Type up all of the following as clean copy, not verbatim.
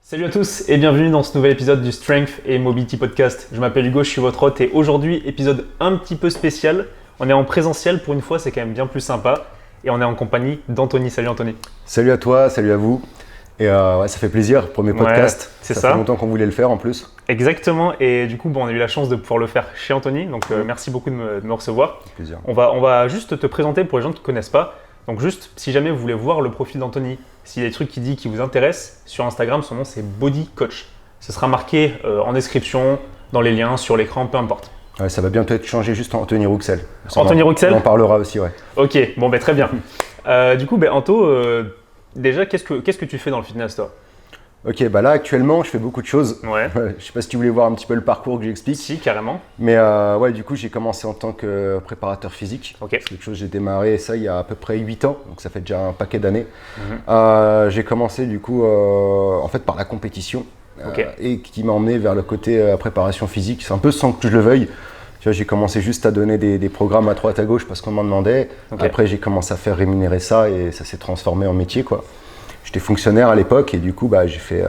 Salut à tous et bienvenue dans ce nouvel épisode du Strength et Mobility Podcast. Je m'appelle Hugo, je suis votre hôte et aujourd'hui, épisode un petit peu spécial. On est en présentiel pour une fois, c'est quand même bien plus sympa. Et on est en compagnie d'Anthony. Salut Anthony. Salut à toi, salut à vous. Et ça fait plaisir, premier podcast. C'est ça fait longtemps qu'on voulait le faire en plus. Exactement, et du coup on a eu la chance de pouvoir le faire chez Anthony, donc merci beaucoup de me recevoir. Plaisir. On va juste te présenter pour les gens qui ne te connaissent pas. Donc juste, si jamais vous voulez voir le profil d'Anthony, s'il y a des trucs qu'il dit qui vous intéressent, sur Instagram, son nom c'est Body Coach. Ce sera marqué en description, dans les liens, sur l'écran, peu importe. Ouais, ça va bientôt être changé juste en Anthony Rouxel. Anthony Rouxel ? On en parlera aussi, ouais. Ok, bon très bien. Du coup, Anto, déjà, qu'est-ce que tu fais dans le fitness toi ? Ok, là actuellement je fais beaucoup de choses. Ouais. Je sais pas si tu voulais voir un petit peu le parcours que j'explique. Si, carrément. Mais du coup j'ai commencé en tant que préparateur physique. Ok. C'est quelque chose, j'ai démarré ça il y a à peu près 8 ans, donc ça fait déjà un paquet d'années. J'ai commencé du coup en fait par la compétition et qui m'a emmené vers le côté préparation physique. C'est un peu sans que je le veuille. Tu vois, j'ai commencé juste à donner des programmes à droite à gauche parce qu'on m'en demandait. Okay. Après j'ai commencé à faire rémunérer ça et ça s'est transformé en métier quoi. J'étais fonctionnaire à l'époque et du coup j'ai fait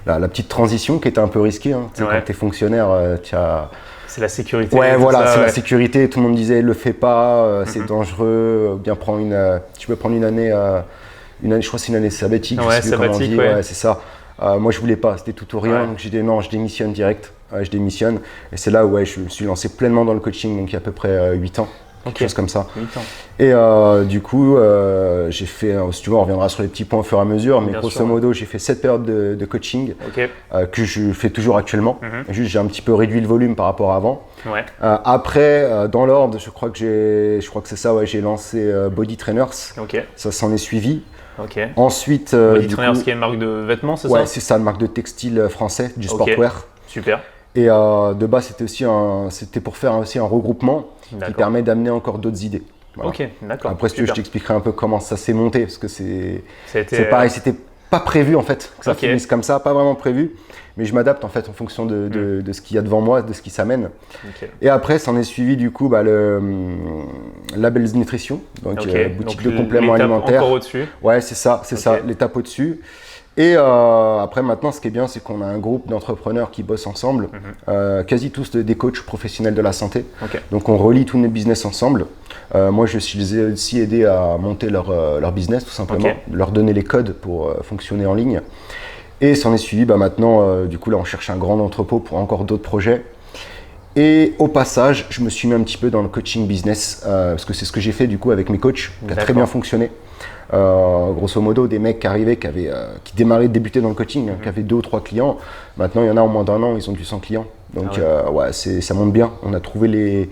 la petite transition qui était un peu risquée. Hein. Quand tu es fonctionnaire, tu as… C'est la sécurité. Ouais, voilà, c'est la sécurité. Tout le monde disait le fais pas, c'est dangereux. Bien prendre tu peux prendre une année, je crois que c'est une année sabbatique. Ouais, sabbatique, ouais. C'est ça. Moi je voulais pas, c'était tout ou rien. Donc j'ai dit non, je démissionne direct. Je démissionne. Et c'est là où je me suis lancé pleinement dans le coaching, donc il y a à peu près 8 ans. Quelque chose comme ça. 8 ans. Et du coup, j'ai fait, si tu veux, on reviendra sur les petits points au fur et à mesure, mais grosso modo, j'ai fait 7 périodes de coaching que je fais toujours actuellement. Juste, j'ai un petit peu réduit le volume par rapport à avant. Ouais. Après, dans l'ordre, je crois que c'est ça, j'ai lancé Body Trainers. Ça s'en est suivi. Ensuite, Body Trainers, qui est une marque de vêtements, c'est ça ? Ouais, c'est ça, une marque de textile français, du sportwear. Super. Et de base, c'était pour faire aussi un regroupement qui permet d'amener encore d'autres idées. Voilà. Ok, d'accord. Après, si tu veux, je t'expliquerai un peu comment ça s'est monté, parce que c'est pareil, c'était pas prévu en fait, que ça finisse comme ça, pas vraiment prévu, mais je m'adapte en fait en fonction de ce qu'il y a devant moi, de ce qui s'amène. Et après, ça en est suivi du coup le Labels Nutrition, donc boutique de compléments alimentaires. Encore au-dessus. Ouais, c'est ça, l'étape au-dessus. Et après, maintenant, ce qui est bien, c'est qu'on a un groupe d'entrepreneurs qui bossent ensemble, quasi tous des coachs professionnels de la santé. Donc, on relie tous nos business ensemble. Moi, je les ai aussi aidés à monter leur business, tout simplement, leur donner les codes pour fonctionner en ligne. Et s'en est suivi, maintenant, du coup, là, on cherche un grand entrepôt pour encore d'autres projets. Et au passage, je me suis mis un petit peu dans le coaching business, parce que c'est ce que j'ai fait, du coup, avec mes coachs, qui a très bien fonctionné. Grosso modo, des mecs qui arrivaient, qui démarraient, débutaient dans le coaching, qui avaient 2 ou 3 clients. Maintenant, il y en a en moins d'1 an, ils ont du 100 clients. Donc, ça monte bien. On a trouvé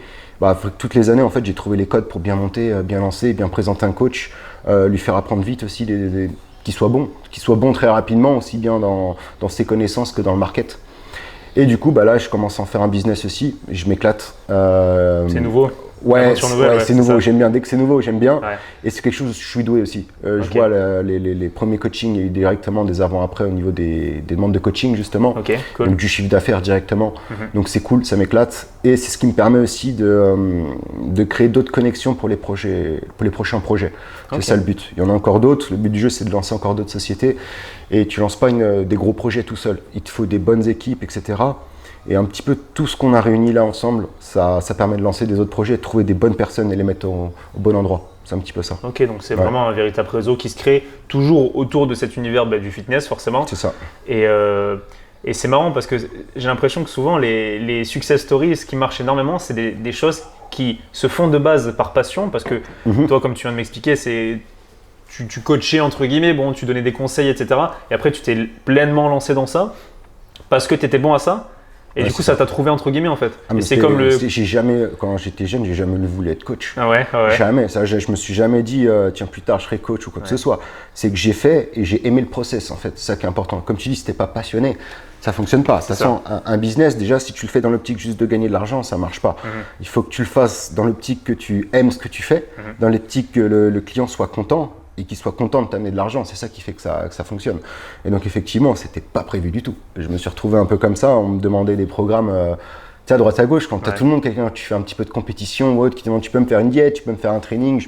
toutes les années, en fait, j'ai trouvé les codes pour bien monter, bien lancer, bien présenter un coach, lui faire apprendre vite aussi, qu'il soit bon très rapidement, aussi bien dans ses connaissances que dans le market. Et du coup, là, je commence à en faire un business aussi. Je m'éclate. C'est nouveau. Ouais, c'est nouveau, j'aime bien. Dès que c'est nouveau, j'aime bien. Et c'est quelque chose où je suis doué aussi. Je vois les premiers coachings, il y a eu directement des avant-après au niveau des demandes de coaching, justement. Cool. Donc du chiffre d'affaires directement. Donc c'est cool, ça m'éclate. Et c'est ce qui me permet aussi de créer d'autres connexions pour les prochains projets. C'est ça le but. Il y en a encore d'autres. Le but du jeu, c'est de lancer encore d'autres sociétés. Et tu lances pas des gros projets tout seul. Il te faut des bonnes équipes, etc. Et un petit peu tout ce qu'on a réuni là ensemble, ça permet de lancer des autres projets, de trouver des bonnes personnes et les mettre au bon endroit. C'est un petit peu ça. Ok, donc c'est vraiment un véritable réseau qui se crée toujours autour de cet univers du fitness, forcément. C'est ça. Et c'est marrant parce que j'ai l'impression que souvent les success stories, ce qui marche énormément, c'est des choses qui se font de base par passion. Parce que toi, comme tu viens de m'expliquer, tu coachais entre guillemets, tu donnais des conseils, etc. Et après, tu t'es pleinement lancé dans ça parce que tu étais bon à ça. Et du coup, ça t'a trouvé entre guillemets en fait. Mais c'est comme quand j'étais jeune, j'ai jamais voulu être coach. Ah ouais. Jamais. Ça, je me suis jamais dit, tiens, plus tard, je serai coach ou quoi que ce soit. C'est que j'ai fait et j'ai aimé le process en fait. C'est ça qui est important. Comme tu dis, si t'es pas passionné, ça fonctionne pas. De toute façon, un business, déjà, si tu le fais dans l'optique juste de gagner de l'argent, ça marche pas. Il faut que tu le fasses dans l'optique que tu aimes ce que tu fais, dans l'optique que le client soit content. Et qu'il soit content de t'amener de l'argent, c'est ça qui fait que ça fonctionne. Et donc effectivement, c'était pas prévu du tout. Je me suis retrouvé un peu comme ça, on me demandait des programmes à droite à gauche, quand tu as tout le monde, quelqu'un, tu fais un petit peu de compétition ou autre, qui te demande tu peux me faire une diète, tu peux me faire un training,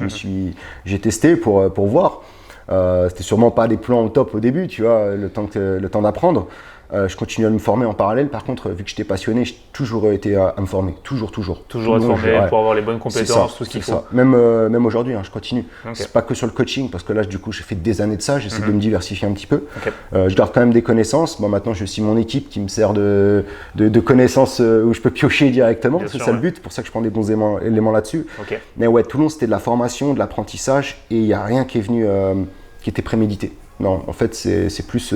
j'ai testé pour voir. C'était sûrement pas des plans au top au début, tu vois, le temps d'apprendre. Je continue à me former en parallèle. Par contre, vu que j'étais passionné, j'ai toujours été à me former. Toujours. Toujours à te former pour avoir les bonnes compétences, tout ce qu'il faut. Ça. Même aujourd'hui, je continue. Okay. C'est pas que sur le coaching, parce que là, du coup, j'ai fait des années de ça. J'essaie de me diversifier un petit peu. Okay. Je garde quand même des connaissances. Bon, maintenant, j'ai aussi mon équipe qui me sert de connaissances où je peux piocher directement. C'est ça le but. C'est pour ça que je prends des bons éléments là-dessus. Okay. Mais ouais, Toulon, c'était de la formation, de l'apprentissage. Et il n'y a rien qui est venu, qui était prémédité. Non, en fait, c'est plus...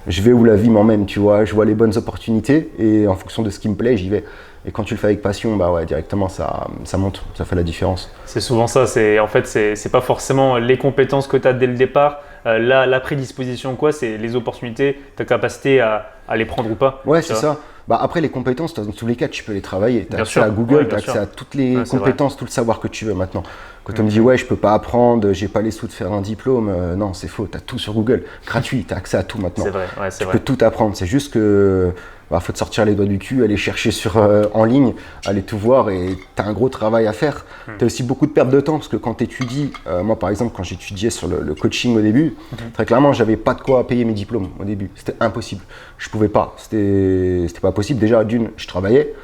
je vais où la vie m'emmène, tu vois, je vois les bonnes opportunités et en fonction de ce qui me plaît, j'y vais. Et quand tu le fais avec passion, bah ouais, directement ça monte, ça fait la différence. C'est souvent ça, en fait c'est pas forcément les compétences que tu as dès le départ, la prédisposition quoi, c'est les opportunités, ta capacité à les prendre ou pas. Ouais, c'est ça. Bah après les compétences, dans tous les cas, tu peux les travailler. Tu as accès à Google, tu as accès à toutes les compétences, tout le savoir que tu veux maintenant. Quand on me dit ouais, je peux pas apprendre, j'ai pas les sous de faire un diplôme, non, c'est faux, tu as tout sur Google, gratuit, tu as accès à tout maintenant. C'est vrai, tu peux tout apprendre, c'est juste que faut te sortir les doigts du cul, aller chercher en ligne, aller tout voir et tu as un gros travail à faire. Tu as aussi beaucoup de perte de temps parce que quand tu étudies, moi par exemple quand j'étudiais sur le coaching au début, très clairement j'avais pas de quoi payer mes diplômes au début, c'était impossible, je pouvais pas, c'était pas possible. Déjà d'une, je travaillais,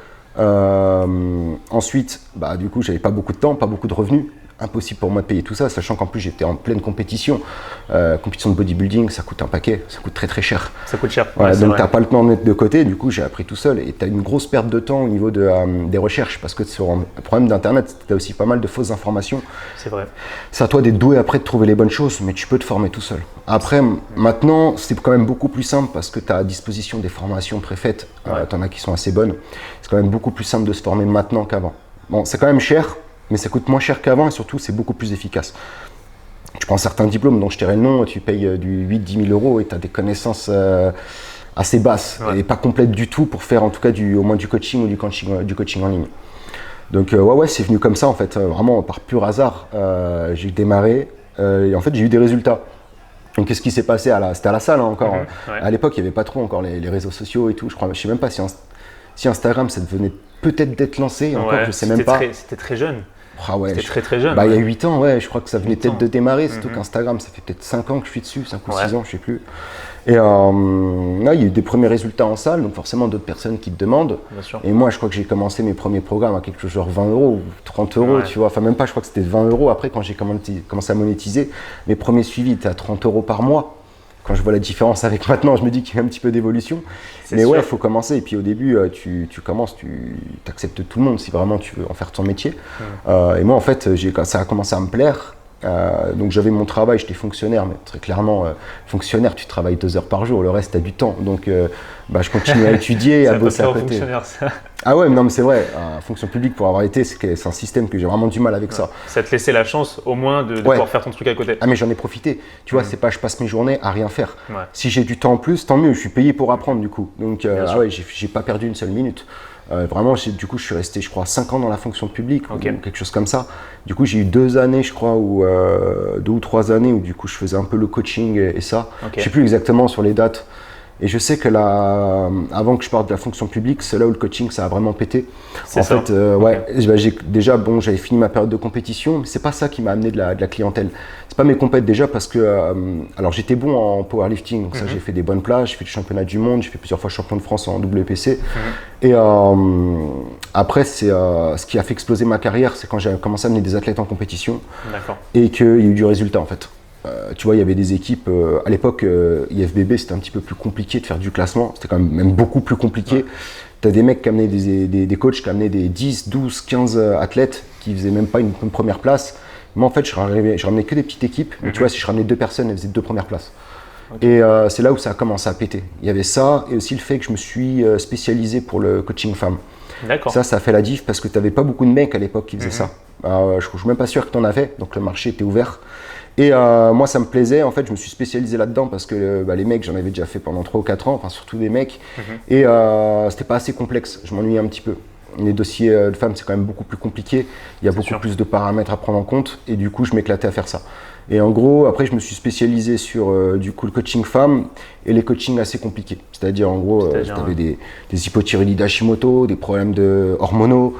ensuite du coup j'avais pas beaucoup de temps, pas beaucoup de revenus. Impossible pour moi de payer tout ça, sachant qu'en plus j'étais en pleine compétition. Compétition de bodybuilding, ça coûte un paquet, ça coûte très cher. Ça coûte cher. Ouais, donc t'as pas le temps de mettre de côté, du coup j'ai appris tout seul et t'as une grosse perte de temps au niveau des recherches parce que sur un problème d'internet, t'as aussi pas mal de fausses informations. C'est vrai. C'est à toi d'être doué après de trouver les bonnes choses, mais tu peux te former tout seul. Après, maintenant c'est quand même beaucoup plus simple parce que t'as à disposition des formations préfaites, t'en as qui sont assez bonnes. C'est quand même beaucoup plus simple de se former maintenant qu'avant. Bon, c'est quand même cher, mais ça coûte moins cher qu'avant et surtout c'est beaucoup plus efficace. Tu prends certains diplômes dont je tairai le nom, tu payes du 8-10 000 euros et tu as des connaissances assez basses et pas complètes du tout pour faire en tout cas au moins du coaching ou du coaching en ligne. Donc c'est venu comme ça en fait, vraiment par pur hasard. J'ai démarré et en fait j'ai eu des résultats. Donc qu'est-ce qui s'est passé c'était à la salle encore. À l'époque il n'y avait pas trop encore les réseaux sociaux et tout. Je sais même pas si Instagram ça venait peut-être d'être lancé, encore je sais même pas. C'était très jeune. Ah ouais, c'était très jeune. Il y a 8 ans, je crois que ça venait peut-être de démarrer, surtout qu'Instagram, ça fait peut-être 5 ans que je suis dessus, 5 ou 6 ans, je sais plus. Et là, il y a eu des premiers résultats en salle, donc forcément d'autres personnes qui te demandent. Bien sûr. Et moi, je crois que j'ai commencé mes premiers programmes à quelque chose genre 20 euros ou 30 euros, tu vois. Enfin, même pas, je crois que c'était 20 euros. Après, quand j'ai commencé à monétiser, mes premiers suivis étaient à 30 euros par mois. Quand je vois la différence avec maintenant, je me dis qu'il y a un petit peu d'évolution. Mais il faut commencer. Et puis au début, tu commences, tu acceptes tout le monde si vraiment tu veux en faire ton métier. Et moi, en fait, ça a commencé à me plaire. Donc j'avais mon travail, j'étais fonctionnaire, mais très clairement, fonctionnaire, tu travailles 2 heures par jour, le reste, tu as du temps. Donc je continue à étudier et à bosser à côté. Fonctionnaire, ça. Ah ouais, non mais c'est vrai, fonction publique pour avoir été, c'est un système que j'ai vraiment du mal avec ça. Ça te laissait la chance au moins de pouvoir faire ton truc à côté. Ah mais j'en ai profité, tu vois, c'est pas je passe mes journées à rien faire. Si j'ai du temps en plus, tant mieux, je suis payé pour apprendre du coup. Donc j'ai pas perdu une seule minute. Vraiment, du coup, je suis resté, je crois, 5 ans dans la fonction publique ou quelque chose comme ça. Du coup, j'ai eu 2 années, je crois, 2 ou 3 années où du coup, je faisais un peu le coaching et ça. Je sais plus exactement sur les dates. Et je sais que là, avant que je parte de la fonction publique, c'est là où le coaching, ça a vraiment pété. J'avais fini ma période de compétition, mais c'est pas ça qui m'a amené de la clientèle. C'est pas mes compètes déjà parce que, alors j'étais bon en powerlifting, donc ça j'ai fait des bonnes places, j'ai fait le championnat du monde, j'ai fait plusieurs fois champion de France en WPC. Et après, c'est ce qui a fait exploser ma carrière, c'est quand j'ai commencé à amener des athlètes en compétition et qu'il y a eu du résultat en fait. Tu vois, il y avait des équipes, à l'époque, IFBB, c'était un petit peu plus compliqué de faire du classement, c'était quand même beaucoup plus compliqué. Tu as des mecs qui amenaient des coachs qui amenaient des 10, 12, 15 athlètes qui faisaient même pas une première place. Moi, en fait, je ramenais que des petites équipes, mais tu vois, si je ramenais 2 personnes, elles faisaient 2 premières places. Et c'est là où ça a commencé à péter. Il y avait ça, et aussi le fait que je me suis spécialisé pour le coaching femme. Ça a fait la diff parce que tu n'avais pas beaucoup de mecs à l'époque qui faisaient ça. Je ne suis même pas sûr que tu en avais, donc le marché était ouvert. Et moi, ça me plaisait. En fait, je me suis spécialisé là-dedans parce que les mecs, j'en avais déjà fait pendant 3 ou 4 ans, enfin surtout des mecs. Et c'était pas assez complexe. Je m'ennuyais un petit peu. Les dossiers de femmes, c'est quand même beaucoup plus compliqué. Il y a beaucoup plus de paramètres à prendre en compte. Et du coup, je m'éclatais à faire ça. Et en gros, après, je me suis spécialisé sur du coup le coaching femme et les coachings assez compliqués. C'est-à-dire, en gros, tu avais des hypothyroïdies d'Hashimoto, des problèmes hormonaux,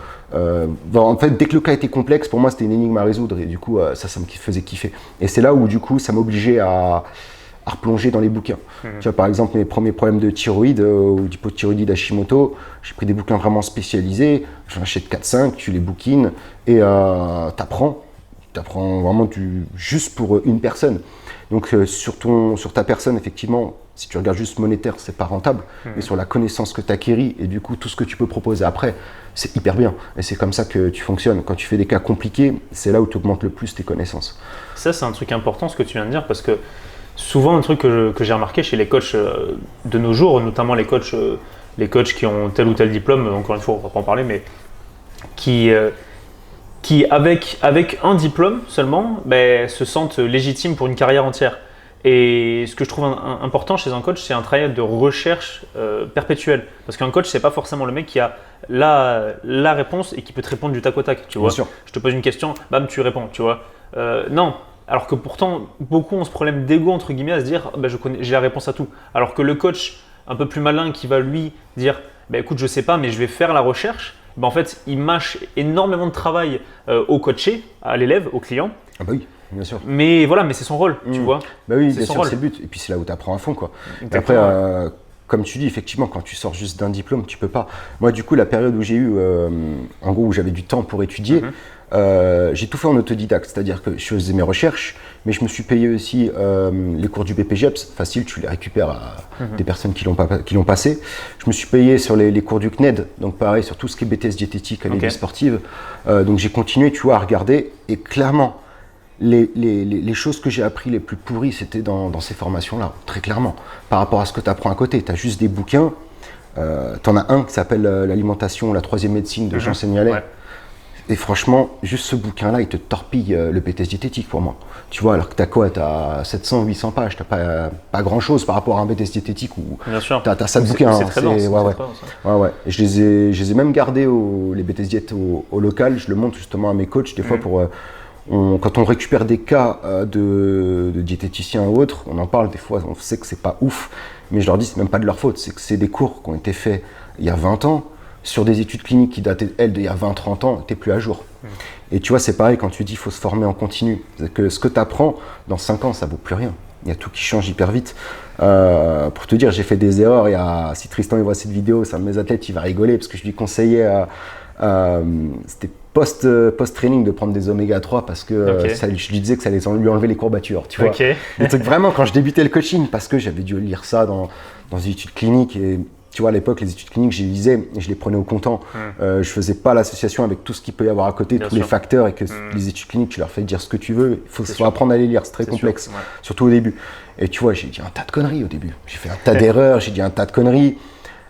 En fait, dès que le cas était complexe, pour moi, c'était une énigme à résoudre. Et du coup, ça me faisait kiffer. Et c'est là où, du coup, ça m'obligeait à replonger dans les bouquins. Tu vois, par exemple, mes premiers problèmes de thyroïde ou d'hypothyroïdie d'Hashimoto, j'ai pris des bouquins vraiment spécialisés. J'en achète 4-5, tu les bouquines et t'apprends vraiment juste pour une personne. Donc, sur ta personne, effectivement, si tu regardes juste monétaire, c'est pas rentable. Mais sur la connaissance que tu acquéris et du coup, tout ce que tu peux proposer après, c'est hyper bien. Et c'est comme ça que tu fonctionnes. Quand tu fais des cas compliqués, c'est là où tu augmentes le plus tes connaissances. Ça, c'est un truc important, ce que tu viens de dire, parce que souvent, un truc que j'ai remarqué chez les coachs de nos jours, notamment les coachs qui ont tel ou tel diplôme, encore une fois, on va pas en parler, mais qui avec un diplôme seulement, se sentent légitimes pour une carrière entière. Et ce que je trouve important chez un coach, c'est un travail de recherche perpétuelle. Parce qu'un coach, c'est pas forcément le mec qui a la réponse et qui peut te répondre du tac au tac. Tu vois. Bien sûr. Je te pose une question, bam, tu réponds. Tu vois. Non. Alors que pourtant, beaucoup ont ce problème d'ego, entre guillemets, à se dire j'ai la réponse à tout. Alors que le coach un peu plus malin qui va lui dire écoute, je sais pas, mais je vais faire la recherche, en fait, il mâche énormément de travail au coaché, à l'élève, au client. Ah bah oui, bien sûr. Mais voilà, mais c'est son rôle, tu vois. Bah oui, bien sûr, c'est le but. Et puis c'est là où tu apprends à fond, quoi. Et après, comme tu dis, effectivement, quand tu sors juste d'un diplôme, tu peux pas. Moi, du coup, la période où j'ai eu, en gros, où j'avais du temps pour étudier, j'ai tout fait en autodidacte, c'est-à-dire que je faisais mes recherches, mais je me suis payé aussi les cours du BPGEPS, facile, tu les récupères à des personnes qui l'ont passé. Je me suis payé sur les cours du CNED, donc pareil, sur tout ce qui est BTS diététique, à sportive. Donc j'ai continué, tu vois, à regarder, et clairement, les choses que j'ai appris les plus pourries, c'était dans ces formations-là, très clairement. Par rapport à ce que tu apprends à côté, tu as juste des bouquins, tu en as un qui s'appelle l'alimentation, la troisième médecine de Jean Seignalais. Ouais. Et franchement, juste ce bouquin-là, il te torpille le BTS diététique pour moi. Tu vois, alors que t'as quoi? T'as 700, 800 pages, t'as pas grand-chose par rapport à un BTS diététique où t'as 7 bouquins. C'est très dense. Ouais. Et je les ai même gardés, les BTS diète au local. Je le montre justement à mes coachs des fois pour... quand on récupère des cas de diététiciens ou autres, on en parle des fois, on sait que c'est pas ouf, mais je leur dis c'est même pas de leur faute, c'est que c'est des cours qui ont été faits il y a 20 ans, sur des études cliniques qui dataient, elles, d'il y a 20-30 ans, t'es plus à jour. Et tu vois, c'est pareil quand tu dis qu'il faut se former en continu. C'est que ce que tu apprends, dans 5 ans, ça vaut plus rien. Il y a tout qui change hyper vite. Pour te dire, j'ai fait des erreurs. Si Tristan il voit cette vidéo, c'est un de mes athlètes, il va rigoler parce que je lui conseillais, c'était post-training de prendre des oméga 3 parce que je lui disais que ça allait lui enlever les courbatures. Tu vois. Des trucs vraiment, quand je débutais le coaching, parce que j'avais dû lire ça dans des études cliniques et tu vois, à l'époque, les études cliniques, je les lisais et je les prenais au comptant. Je faisais pas l'association avec tout ce qu'il peut y avoir à côté, tous les facteurs, et que les études cliniques, tu leur fais dire ce que tu veux. Il faut apprendre à les lire, c'est très complexe, surtout au début. Et tu vois, j'ai dit un tas de conneries au début. J'ai fait un tas d'erreurs, j'ai dit un tas de conneries.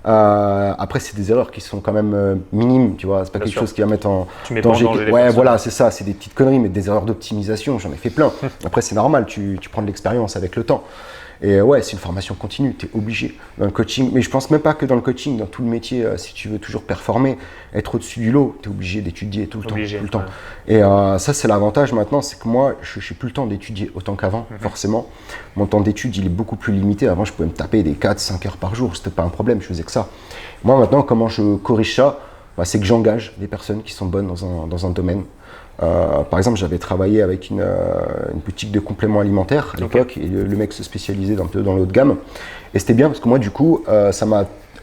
Après, c'est des erreurs qui sont quand même minimes, tu vois. C'est pas quelque chose qui va mettre en danger. Ouais, voilà, c'est ça, c'est des petites conneries, mais des erreurs d'optimisation, j'en ai fait plein. Après, c'est normal, tu prends de l'expérience avec le temps. Et ouais, c'est une formation continue, tu es obligé dans le coaching. Mais je pense même pas que dans le coaching, dans tout le métier, si tu veux toujours performer, être au-dessus du lot, tu es obligé d'étudier tout le temps. Et ça, c'est l'avantage maintenant, c'est que moi, je n'ai plus le temps d'étudier autant qu'avant, forcément. Mon temps d'étude, il est beaucoup plus limité. Avant, je pouvais me taper des 4-5 heures par jour, c'était pas un problème, je faisais que ça. Moi, maintenant, comment je corrige ça? C'est que j'engage des personnes qui sont bonnes dans un domaine. Par exemple, j'avais travaillé avec une boutique de compléments alimentaires à l'époque, et le mec se spécialisait dans le haut de gamme. Et c'était bien parce que moi, du coup,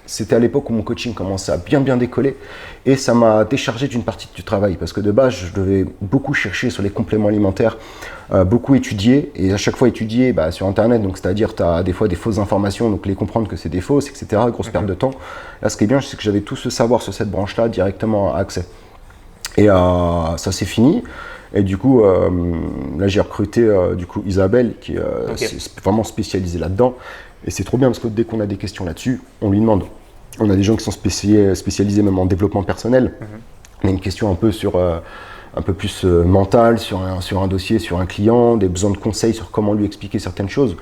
c'était à l'époque où mon coaching commençait à bien décoller, et ça m'a déchargé d'une partie du travail parce que de base, je devais beaucoup chercher sur les compléments alimentaires, beaucoup étudier, et à chaque fois étudier sur Internet, donc c'est-à-dire tu as des fois des fausses informations, donc les comprendre que c'est des fausses, etc. Grosse perte de temps. Là, ce qui est bien, c'est que j'avais tout ce savoir sur cette branche-là directement accès. Et ça c'est fini, et du coup là j'ai recruté Isabelle qui est vraiment spécialisée là-dedans, et c'est trop bien parce que dès qu'on a des questions là-dessus, on lui demande. On a des gens qui sont spécialisés même en développement personnel. On a une question un peu plus mentale sur un dossier, sur un client, des besoins de conseils sur comment lui expliquer certaines choses.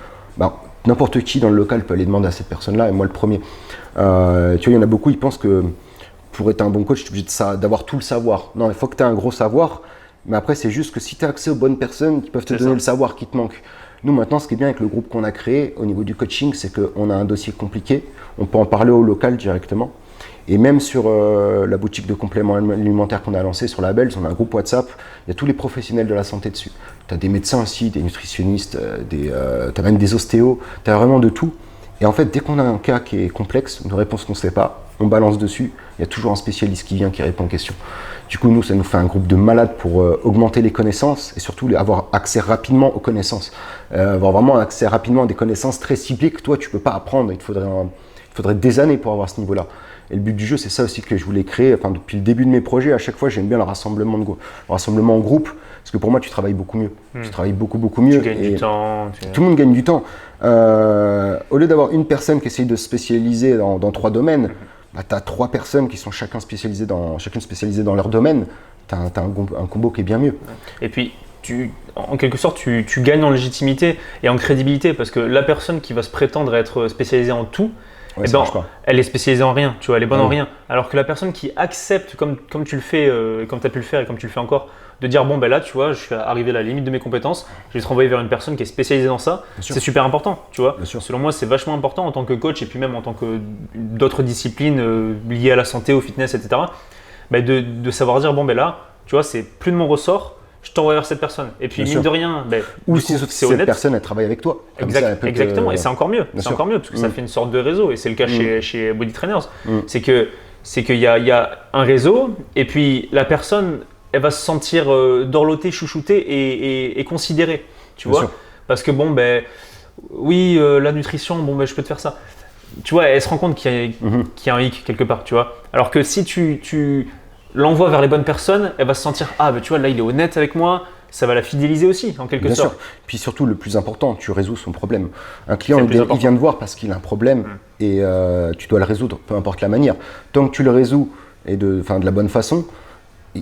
N'importe qui dans le local peut aller demander à cette personne-là, et moi le premier. Tu vois, il y en a beaucoup, ils pensent que pour être un bon coach, tu es obligé d'avoir tout le savoir. Non, il faut que tu aies un gros savoir, mais après, c'est juste que si tu as accès aux bonnes personnes qui peuvent te donner le savoir qui te manque. Nous, maintenant, ce qui est bien avec le groupe qu'on a créé au niveau du coaching, c'est qu'on a un dossier compliqué, on peut en parler au local directement, Et même sur la boutique de compléments alimentaires qu'on a lancée sur la Belge, on a un groupe WhatsApp, il y a tous les professionnels de la santé dessus. Tu as des médecins aussi, des nutritionnistes, tu as même des ostéos, tu as vraiment de tout. Et en fait, dès qu'on a un cas qui est complexe, une réponse qu'on ne sait pas, on balance dessus, il y a toujours un spécialiste qui vient, qui répond aux questions. Du coup, nous, ça nous fait un groupe de malades pour augmenter les connaissances et surtout avoir accès rapidement aux connaissances. Avoir vraiment accès rapidement à des connaissances très ciblées que toi, tu ne peux pas apprendre. Il te faudrait des années pour avoir ce niveau-là. Et le but du jeu, c'est ça aussi que je voulais créer. Enfin, depuis le début de mes projets, à chaque fois, j'aime bien le rassemblement en groupe. Parce que pour moi, tu travailles beaucoup mieux. Tu travailles beaucoup mieux. Tu gagnes du temps. Tout le monde gagne du temps. Au lieu d'avoir une personne qui essaye de se spécialiser dans 3 domaines, tu as 3 personnes qui sont chacune spécialisées dans leur domaine. Tu as un combo qui est bien mieux. Et puis, en quelque sorte, tu gagnes en légitimité et en crédibilité parce que la personne qui va se prétendre être spécialisée en tout, elle est spécialisée en rien, tu vois, elle est bonne en rien. Alors que la personne qui accepte, comme tu le fais, comme tu as pu le faire et comme tu le fais encore, de dire bon ben là, tu vois, je suis arrivé à la limite de mes compétences, je vais te renvoyer vers une personne qui est spécialisée dans ça. C'est super important, tu vois. Selon moi, c'est vachement important en tant que coach et puis même en tant que d'autres disciplines liées à la santé, au fitness, etc. De savoir dire bon ben là, tu vois, c'est plus de mon ressort. Je t'envoie vers cette personne. Et puis, mine de rien, ou si cette personne, elle travaille avec toi. Exactement. Et c'est encore mieux. C'est encore mieux parce que ça fait une sorte de réseau. Et c'est le cas chez Body Trainers. C'est qu'il y a un réseau et puis la personne, elle va se sentir dorlotée, chouchoutée et considérée. Tu vois ? Parce que la nutrition, je peux te faire ça. Tu vois, elle se rend compte qu'il y a un hic quelque part. Tu vois ? Alors que si tu l'envoie vers les bonnes personnes, elle va se sentir tu vois, là il est honnête avec moi, ça va la fidéliser aussi en quelque sorte. Bien sûr. Puis surtout le plus important, tu résous son problème. Un client il vient te voir parce qu'il a un problème et tu dois le résoudre, peu importe la manière. Tant que tu le résous et de la bonne façon,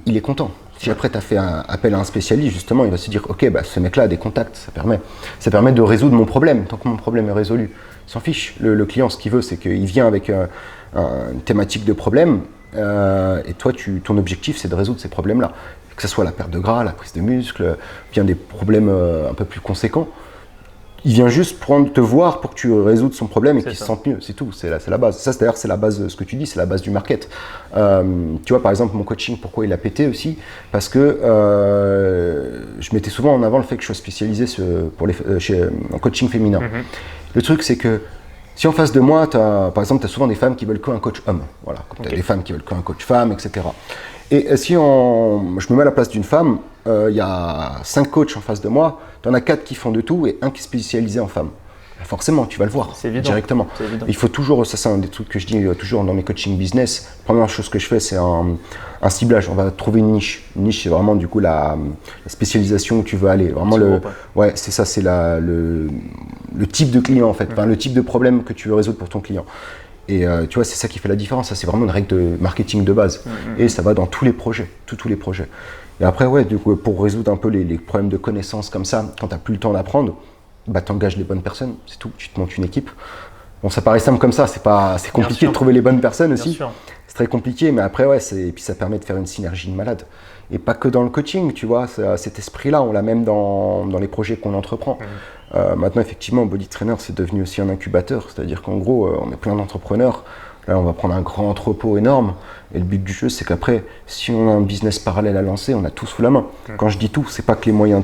il est content. Si après tu as fait un appel à un spécialiste, justement, il va se dire ok, ce mec-là a des contacts, ça permet de résoudre mon problème. Tant que mon problème est résolu, il s'en fiche. Le client, ce qu'il veut, c'est qu'il vient avec une thématique de problème. Et toi, ton objectif, c'est de résoudre ces problèmes-là. Que ce soit la perte de gras, la prise de muscle, bien des problèmes un peu plus conséquents. Il vient juste te voir pour que tu résoudes son problème et qu'il se sente mieux. C'est tout, c'est la base. Ça, d'ailleurs, c'est la base de ce que tu dis, c'est la base du market. Tu vois, par exemple, mon coaching, pourquoi il a pété aussi ? Parce que je mettais souvent en avant le fait que je sois spécialisé en coaching féminin. Le truc, c'est que si en face de moi, par exemple, tu as souvent des femmes qui veulent qu'un coach homme. Voilà, comme tu as des femmes qui veulent qu'un coach femme, etc. Et si je me mets à la place d'une femme, il y a 5 coachs en face de moi, tu en as 4 qui font de tout et un qui est spécialisé en femme. Forcément, tu vas le voir directement. Il faut toujours, ça c'est un des trucs que je dis toujours dans mes coaching business. La première chose que je fais, c'est un ciblage. On va trouver une niche. Une niche, c'est vraiment du coup la spécialisation où tu veux aller. Vraiment c'est ça, c'est le type de client en fait, le type de problème que tu veux résoudre pour ton client. Et tu vois, c'est ça qui fait la différence. Ça, c'est vraiment une règle de marketing de base. Et ça va dans tous les projets, tous les projets. Et après, du coup, pour résoudre un peu les problèmes de connaissances comme ça, quand tu n'as plus le temps d'apprendre, tu engages les bonnes personnes, c'est tout. Tu te montes une équipe. Bon, ça paraît simple comme ça, c'est compliqué de trouver les bonnes personnes aussi. C'est très compliqué, mais après, et puis ça permet de faire une synergie de malade. Et pas que dans le coaching, tu vois, cet esprit-là, on l'a même dans les projets qu'on entreprend. Maintenant, effectivement, Body Trainer, c'est devenu aussi un incubateur, c'est-à-dire qu'en gros, on est plein d'entrepreneurs. Là, on va prendre un grand entrepôt énorme. Et le but du jeu, c'est qu'après, si on a un business parallèle à lancer, on a tout sous la main. Quand je dis tout, c'est pas que les moyens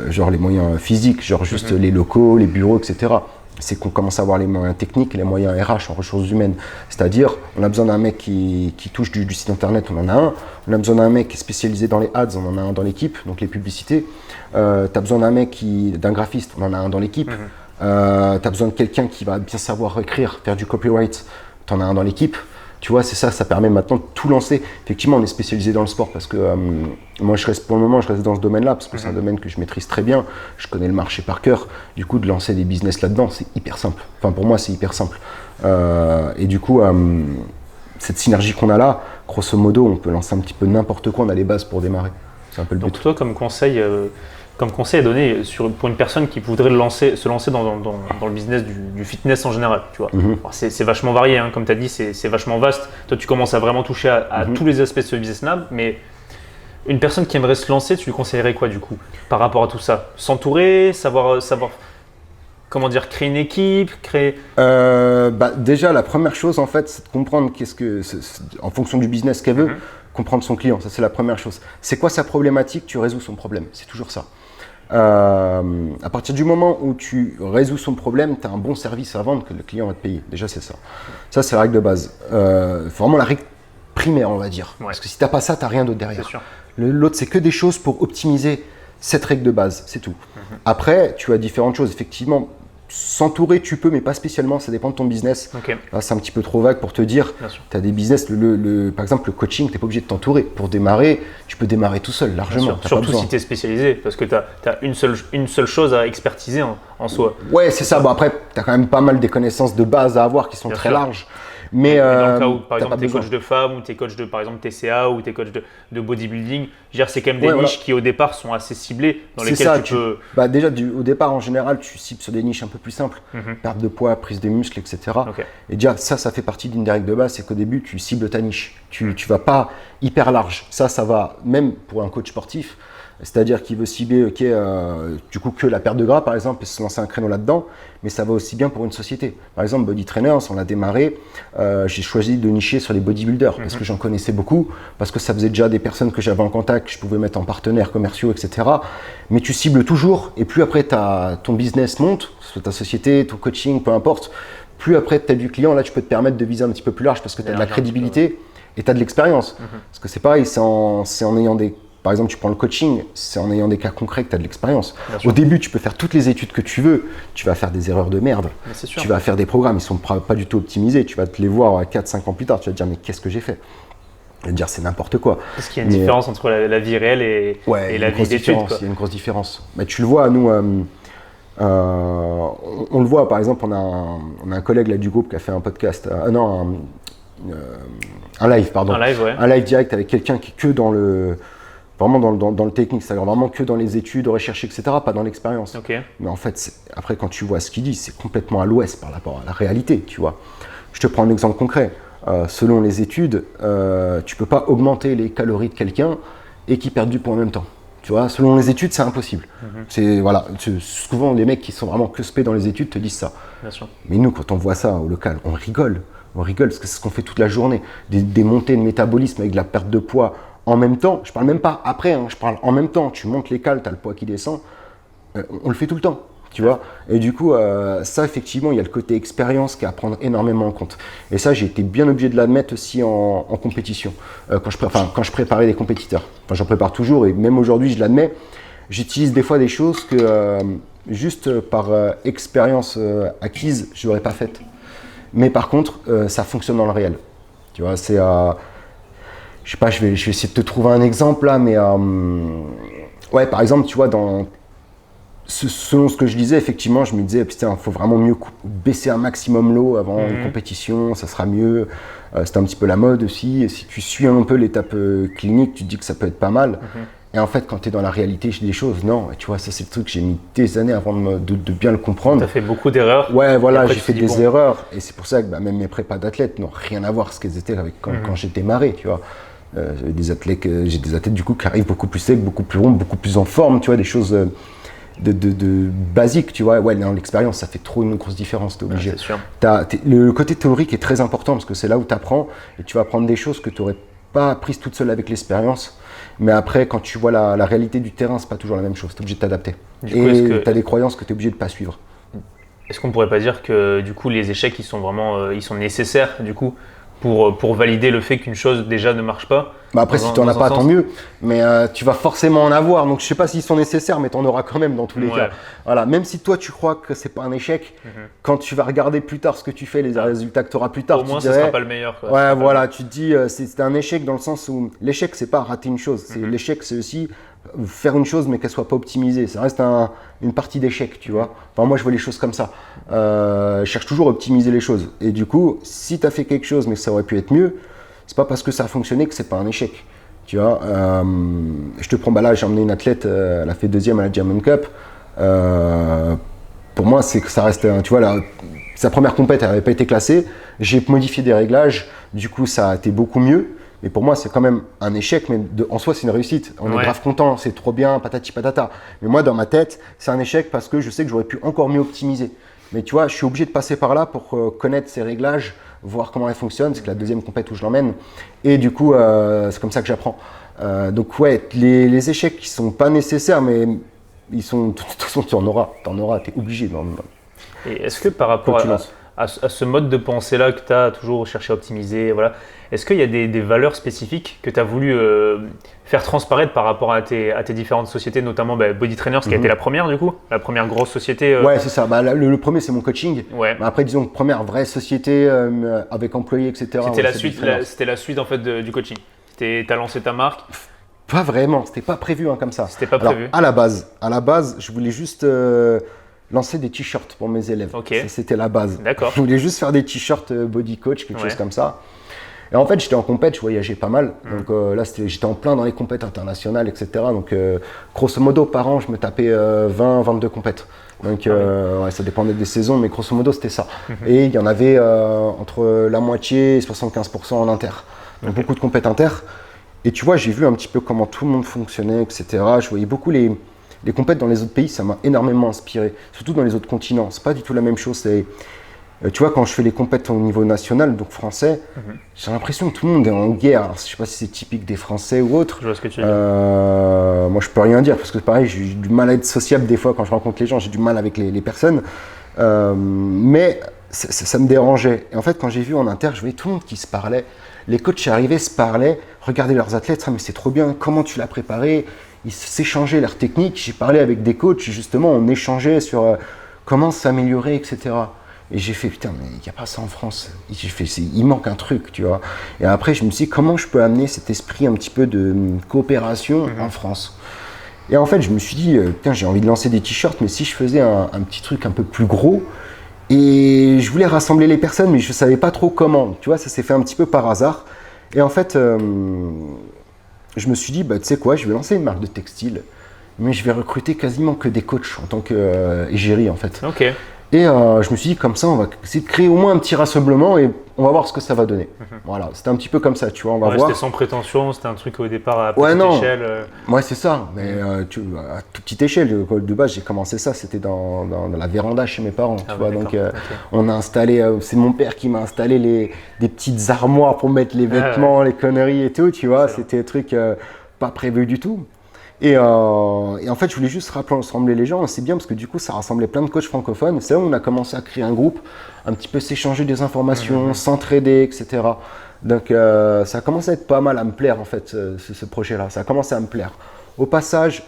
genre les moyens physiques, genre juste les locaux, les bureaux, etc. C'est qu'on commence à avoir les moyens techniques et les moyens RH en ressources humaines. C'est-à-dire, on a besoin d'un mec qui touche du site internet, on en a un. On a besoin d'un mec qui est spécialisé dans les ads, on en a un dans l'équipe, donc les publicités. Tu as besoin d'un graphiste, on en a un dans l'équipe. Tu as besoin de quelqu'un qui va bien savoir écrire, faire du copyright, tu en as un dans l'équipe. Tu vois, c'est ça permet maintenant de tout lancer. Effectivement, on est spécialisé dans le sport parce que moi, pour le moment, je reste dans ce domaine-là parce que c'est un domaine que je maîtrise très bien. Je connais le marché par cœur. Du coup, de lancer des business là-dedans, c'est hyper simple. Enfin, pour moi, c'est hyper simple. Et du coup, cette synergie qu'on a là, grosso modo, on peut lancer un petit peu n'importe quoi. On a les bases pour démarrer. C'est un peu le but. Donc toi, comme conseil à donner pour une personne qui voudrait se lancer dans le business du fitness en général, tu vois. Alors, c'est vachement varié, hein, comme tu as dit, c'est vachement vaste. Toi, tu commences à vraiment toucher à tous les aspects de ce business-là, mais une personne qui aimerait se lancer, tu lui conseillerais quoi du coup par rapport à tout ça ? S'entourer, savoir comment dire, créer une équipe, Déjà, la première chose, en fait, c'est de comprendre en fonction du business qu'elle veut, comprendre son client. Ça, c'est la première chose. C'est quoi sa problématique? Tu résous son problème. C'est toujours ça. À partir du moment où tu résous son problème, tu as un bon service à vendre que le client va te payer. Déjà, c'est ça. Ça, c'est la règle de base. Vraiment la règle primaire, on va dire. Ouais. Parce que si tu n'as pas ça, tu n'as rien d'autre derrière. C'est sûr. L'autre, c'est que des choses pour optimiser cette règle de base. C'est tout. Après, tu as différentes choses. Effectivement, s'entourer, tu peux, mais pas spécialement. Ça dépend de ton business. Okay. Là, c'est un petit peu trop vague pour te dire. Tu as des business, par exemple, le coaching, tu n'es pas obligé de t'entourer. Pour démarrer, tu peux démarrer tout seul, largement. Surtout si tu es spécialisé, parce que tu as une seule chose à expertiser en soi. Ouais, c'est ça. Bon, après, tu as quand même pas mal des connaissances de base à avoir qui sont très larges. Mais dans le cas où, par exemple, tu es coach de femmes, ou tu es coach de, par exemple, TCA, ou tu es coach de bodybuilding, c'est quand même des niches qui, au départ, sont assez ciblées, dans lesquelles tu peux… Déjà, au départ, en général, tu cibles sur des niches un peu plus simples. Perte de poids, prise de muscles, etc. Okay. Et déjà, ça fait partie d'une des règles de base, c'est qu'au début, tu cibles ta niche. Tu ne vas pas hyper large. Ça va, même pour un coach sportif, c'est-à-dire qu'il veut cibler du coup que la perte de gras par exemple et se lancer un créneau là-dedans, mais ça va aussi bien pour une société. Par exemple, Body Trainers, on l'a démarré, j'ai choisi de nicher sur les bodybuilders parce que j'en connaissais beaucoup, parce que ça faisait déjà des personnes que j'avais en contact, que je pouvais mettre en partenaires commerciaux, etc. Mais tu cibles toujours et plus après ton business monte, soit ta société, ton coaching, peu importe, plus après tu as du client, là tu peux te permettre de viser un petit peu plus large parce que tu as de la crédibilité et tu as de l'expérience. Parce que c'est pareil, c'est en ayant des… Par exemple, tu prends le coaching, c'est en ayant des cas concrets que tu as de l'expérience. Au début, tu peux faire toutes les études que tu veux, tu vas faire des erreurs de merde. Tu vas faire des programmes, ils ne sont pas du tout optimisés. Tu vas te les voir 4-5 ans plus tard, tu vas te dire mais qu'est-ce que j'ai fait? Tu vas te dire c'est n'importe quoi. Parce qu'il y a une différence entre la vie réelle et la vie d'études. Il y a une grosse différence. Mais tu le vois, nous, on le voit, par exemple, on a un collègue là, du groupe qui a fait un podcast, un live, pardon. Un live direct avec quelqu'un qui est que dans le… Vraiment dans le technique, c'est-à-dire vraiment que dans les études, recherches, etc., pas dans l'expérience. Okay. Mais en fait, après, quand tu vois ce qu'il dit, c'est complètement à l'ouest par rapport à la réalité, tu vois. Je te prends un exemple concret. Selon les études, tu ne peux pas augmenter les calories de quelqu'un et qui perd du poids en même temps. Tu vois, selon les études, c'est impossible. Souvent, les mecs qui sont vraiment que spé dans les études te disent ça. Bien sûr. Mais nous, quand on voit ça au local, on rigole. On rigole parce que c'est ce qu'on fait toute la journée. Des montées de métabolisme avec de la perte de poids en même temps. Je parle même pas après, je parle en même temps. Tu montes les cales, tu as le poids qui descend. On le fait tout le temps. Tu vois, et du coup, ça, effectivement, il y a le côté expérience qui est à prendre énormément en compte. Et ça, j'ai été bien obligé de l'admettre aussi en compétition, quand je préparais des compétiteurs. Enfin, j'en prépare toujours, et même aujourd'hui, je l'admets. J'utilise des fois des choses que, juste par expérience acquise, je n'aurais pas faites. Mais par contre, ça fonctionne dans le réel. Tu vois, c'est… je sais pas, je vais essayer de te trouver un exemple là, mais… ouais, par exemple, tu vois, selon ce que je disais, effectivement, je me disais, putain, il faut vraiment mieux baisser un maximum l'eau avant une compétition, ça sera mieux. C'était un petit peu la mode aussi. Et si tu suis un peu l'étape clinique, tu te dis que ça peut être pas mal. Et en fait, quand tu es dans la réalité des choses, non. Et tu vois, ça, c'est le truc que j'ai mis des années avant de bien le comprendre. Tu as fait beaucoup d'erreurs. Ouais, voilà, j'ai fait des erreurs. Et c'est pour ça que même mes prépas d'athlètes n'ont rien à voir ce qu'elles étaient avec quand j'ai démarré, tu vois. J'ai des athlètes du coup qui arrivent beaucoup plus secs, beaucoup plus ronds, beaucoup plus en forme, tu vois, des choses… de basique, tu vois. Ouais, dans l'expérience, ça fait trop une grosse différence, t'es obligé. Ouais, c'est sûr. Le côté théorique est très important parce que c'est là où tu apprends et tu vas apprendre des choses que tu n'aurais pas apprises toute seule avec l'expérience. Mais après, quand tu vois la réalité du terrain, c'est pas toujours la même chose. Tu es obligé de t'adapter. Et tu as des croyances que tu es obligé de pas suivre. Est-ce qu'on pourrait pas dire que du coup, les échecs, ils sont nécessaires du coup pour valider le fait qu'une chose déjà ne marche pas? Après, si tu n'en as pas, tant mieux. Mais tu vas forcément en avoir. Donc, je ne sais pas s'ils sont nécessaires, mais tu en auras quand même dans tous les cas. Voilà. Même si toi, tu crois que ce n'est pas un échec, quand tu vas regarder plus tard ce que tu fais, les résultats que tu auras plus tard, au moins, ce ne sera pas le meilleur. Quoi. Ouais, voilà. Tu te dis, c'est un échec dans le sens où l'échec, ce n'est pas rater une chose. L'échec, c'est aussi faire une chose, mais qu'elle ne soit pas optimisée. Ça reste une partie d'échec, tu vois. Enfin, moi, je vois les choses comme ça. Je cherche toujours à optimiser les choses. Et du coup, si tu as fait quelque chose, mais que ça aurait pu être mieux, c'est pas parce que ça a fonctionné que c'est pas un échec, tu vois. Je te prends, là j'ai emmené une athlète, elle a fait 2e à la German Cup. Pour moi, c'est que ça reste, tu vois, sa première compète, elle n'avait pas été classée. J'ai modifié des réglages, du coup ça a été beaucoup mieux. Mais pour moi, c'est quand même un échec, mais en soi, c'est une réussite. On est grave content, c'est trop bien, patati patata. Mais moi, dans ma tête, c'est un échec parce que je sais que j'aurais pu encore mieux optimiser. Mais tu vois, je suis obligé de passer par là pour connaître ces réglages, voir comment elles fonctionnent. C'est que la deuxième compète où je l'emmène. Et du coup, c'est comme ça que j'apprends. Donc ouais, les échecs qui sont pas nécessaires, mais ils sont, de toute façon, tu en auras, t'es obligé. Et est-ce que par rapport à ce mode de pensée-là que tu as toujours cherché à optimiser, voilà, est-ce qu'il y a des valeurs spécifiques que tu as voulu faire transparaître par rapport à tes différentes sociétés, notamment Body Trainers, qui a été la première du coup, la première grosse société Ouais, c'est ça. Le premier, c'est mon coaching. Ouais. Après, disons, première vraie société avec employés, etc. C'était la suite en fait du coaching. Tu as lancé ta marque. Pas vraiment, c'était pas prévu comme ça. C'était pas prévu. Alors, à la base, je voulais juste lancer des t-shirts pour mes élèves. Okay. C'était la base. D'accord. Je voulais juste faire des t-shirts body coach, quelque chose comme ça. Et en fait, j'étais en compète, je voyageais pas mal. Donc là, j'étais en plein dans les compètes internationales, etc. Donc, grosso modo, par an, je me tapais 20, 22 compètes. Donc, ça dépendait des saisons, mais grosso modo, c'était ça. Et il y en avait entre la moitié et 75% en inter. Donc, beaucoup de compètes inter. Et tu vois, j'ai vu un petit peu comment tout le monde fonctionnait, etc. Je voyais beaucoup les compètes dans les autres pays, ça m'a énormément inspiré. Surtout dans les autres continents. C'est pas du tout la même chose. Tu vois, quand je fais les compètes au niveau national, donc français, j'ai l'impression que tout le monde est en guerre. Alors, je sais pas si c'est typique des Français ou autre. Je vois ce que tu veux dire. Moi, je peux rien dire parce que pareil, j'ai du mal à être sociable des fois quand je rencontre les gens. J'ai du mal avec les personnes. Mais ça me dérangeait. Et en fait, quand j'ai vu en inter, je voyais tout le monde qui se parlait. Les coachs arrivaient, se parlaient, regardaient leurs athlètes. Ah, mais c'est trop bien, comment tu l'as préparé? Ils s'échangeaient leurs techniques. J'ai parlé avec des coachs, justement, on échangeait sur comment s'améliorer, etc. Et j'ai fait, putain, mais il n'y a pas ça en France. J'ai fait, il manque un truc, tu vois. Et après, je me suis dit, comment je peux amener cet esprit un petit peu de coopération en France? Et en fait, je me suis dit, putain, j'ai envie de lancer des t-shirts, mais si je faisais un petit truc un peu plus gros, et je voulais rassembler les personnes, mais je ne savais pas trop comment. Tu vois, ça s'est fait un petit peu par hasard. Et en fait, je me suis dit, tu sais quoi, je vais lancer une marque de textile, mais je vais recruter quasiment que des coachs en tant qu'égérie, en fait. Ok. Et je me suis dit, comme ça, on va essayer de créer au moins un petit rassemblement et on va voir ce que ça va donner. Voilà, c'était un petit peu comme ça, tu vois, on va voir. C'était sans prétention, c'était un truc au départ à petite échelle. Ouais, c'est ça, mais à toute petite échelle. De base, j'ai commencé ça, c'était dans la véranda chez mes parents, tu vois. Donc, on a installé, c'est mon père qui m'a installé des petites armoires pour mettre les vêtements, les conneries et tout, tu vois. C'était un truc pas prévu du tout. Et en fait, je voulais juste rassembler les gens. C'est bien parce que du coup, ça rassemblait plein de coachs francophones. C'est là où on a commencé à créer un groupe, un petit peu s'échanger des informations, s'entraider, etc. Donc, ça a commencé à être pas mal à me plaire, en fait, ce projet-là. Ça a commencé à me plaire. Au passage,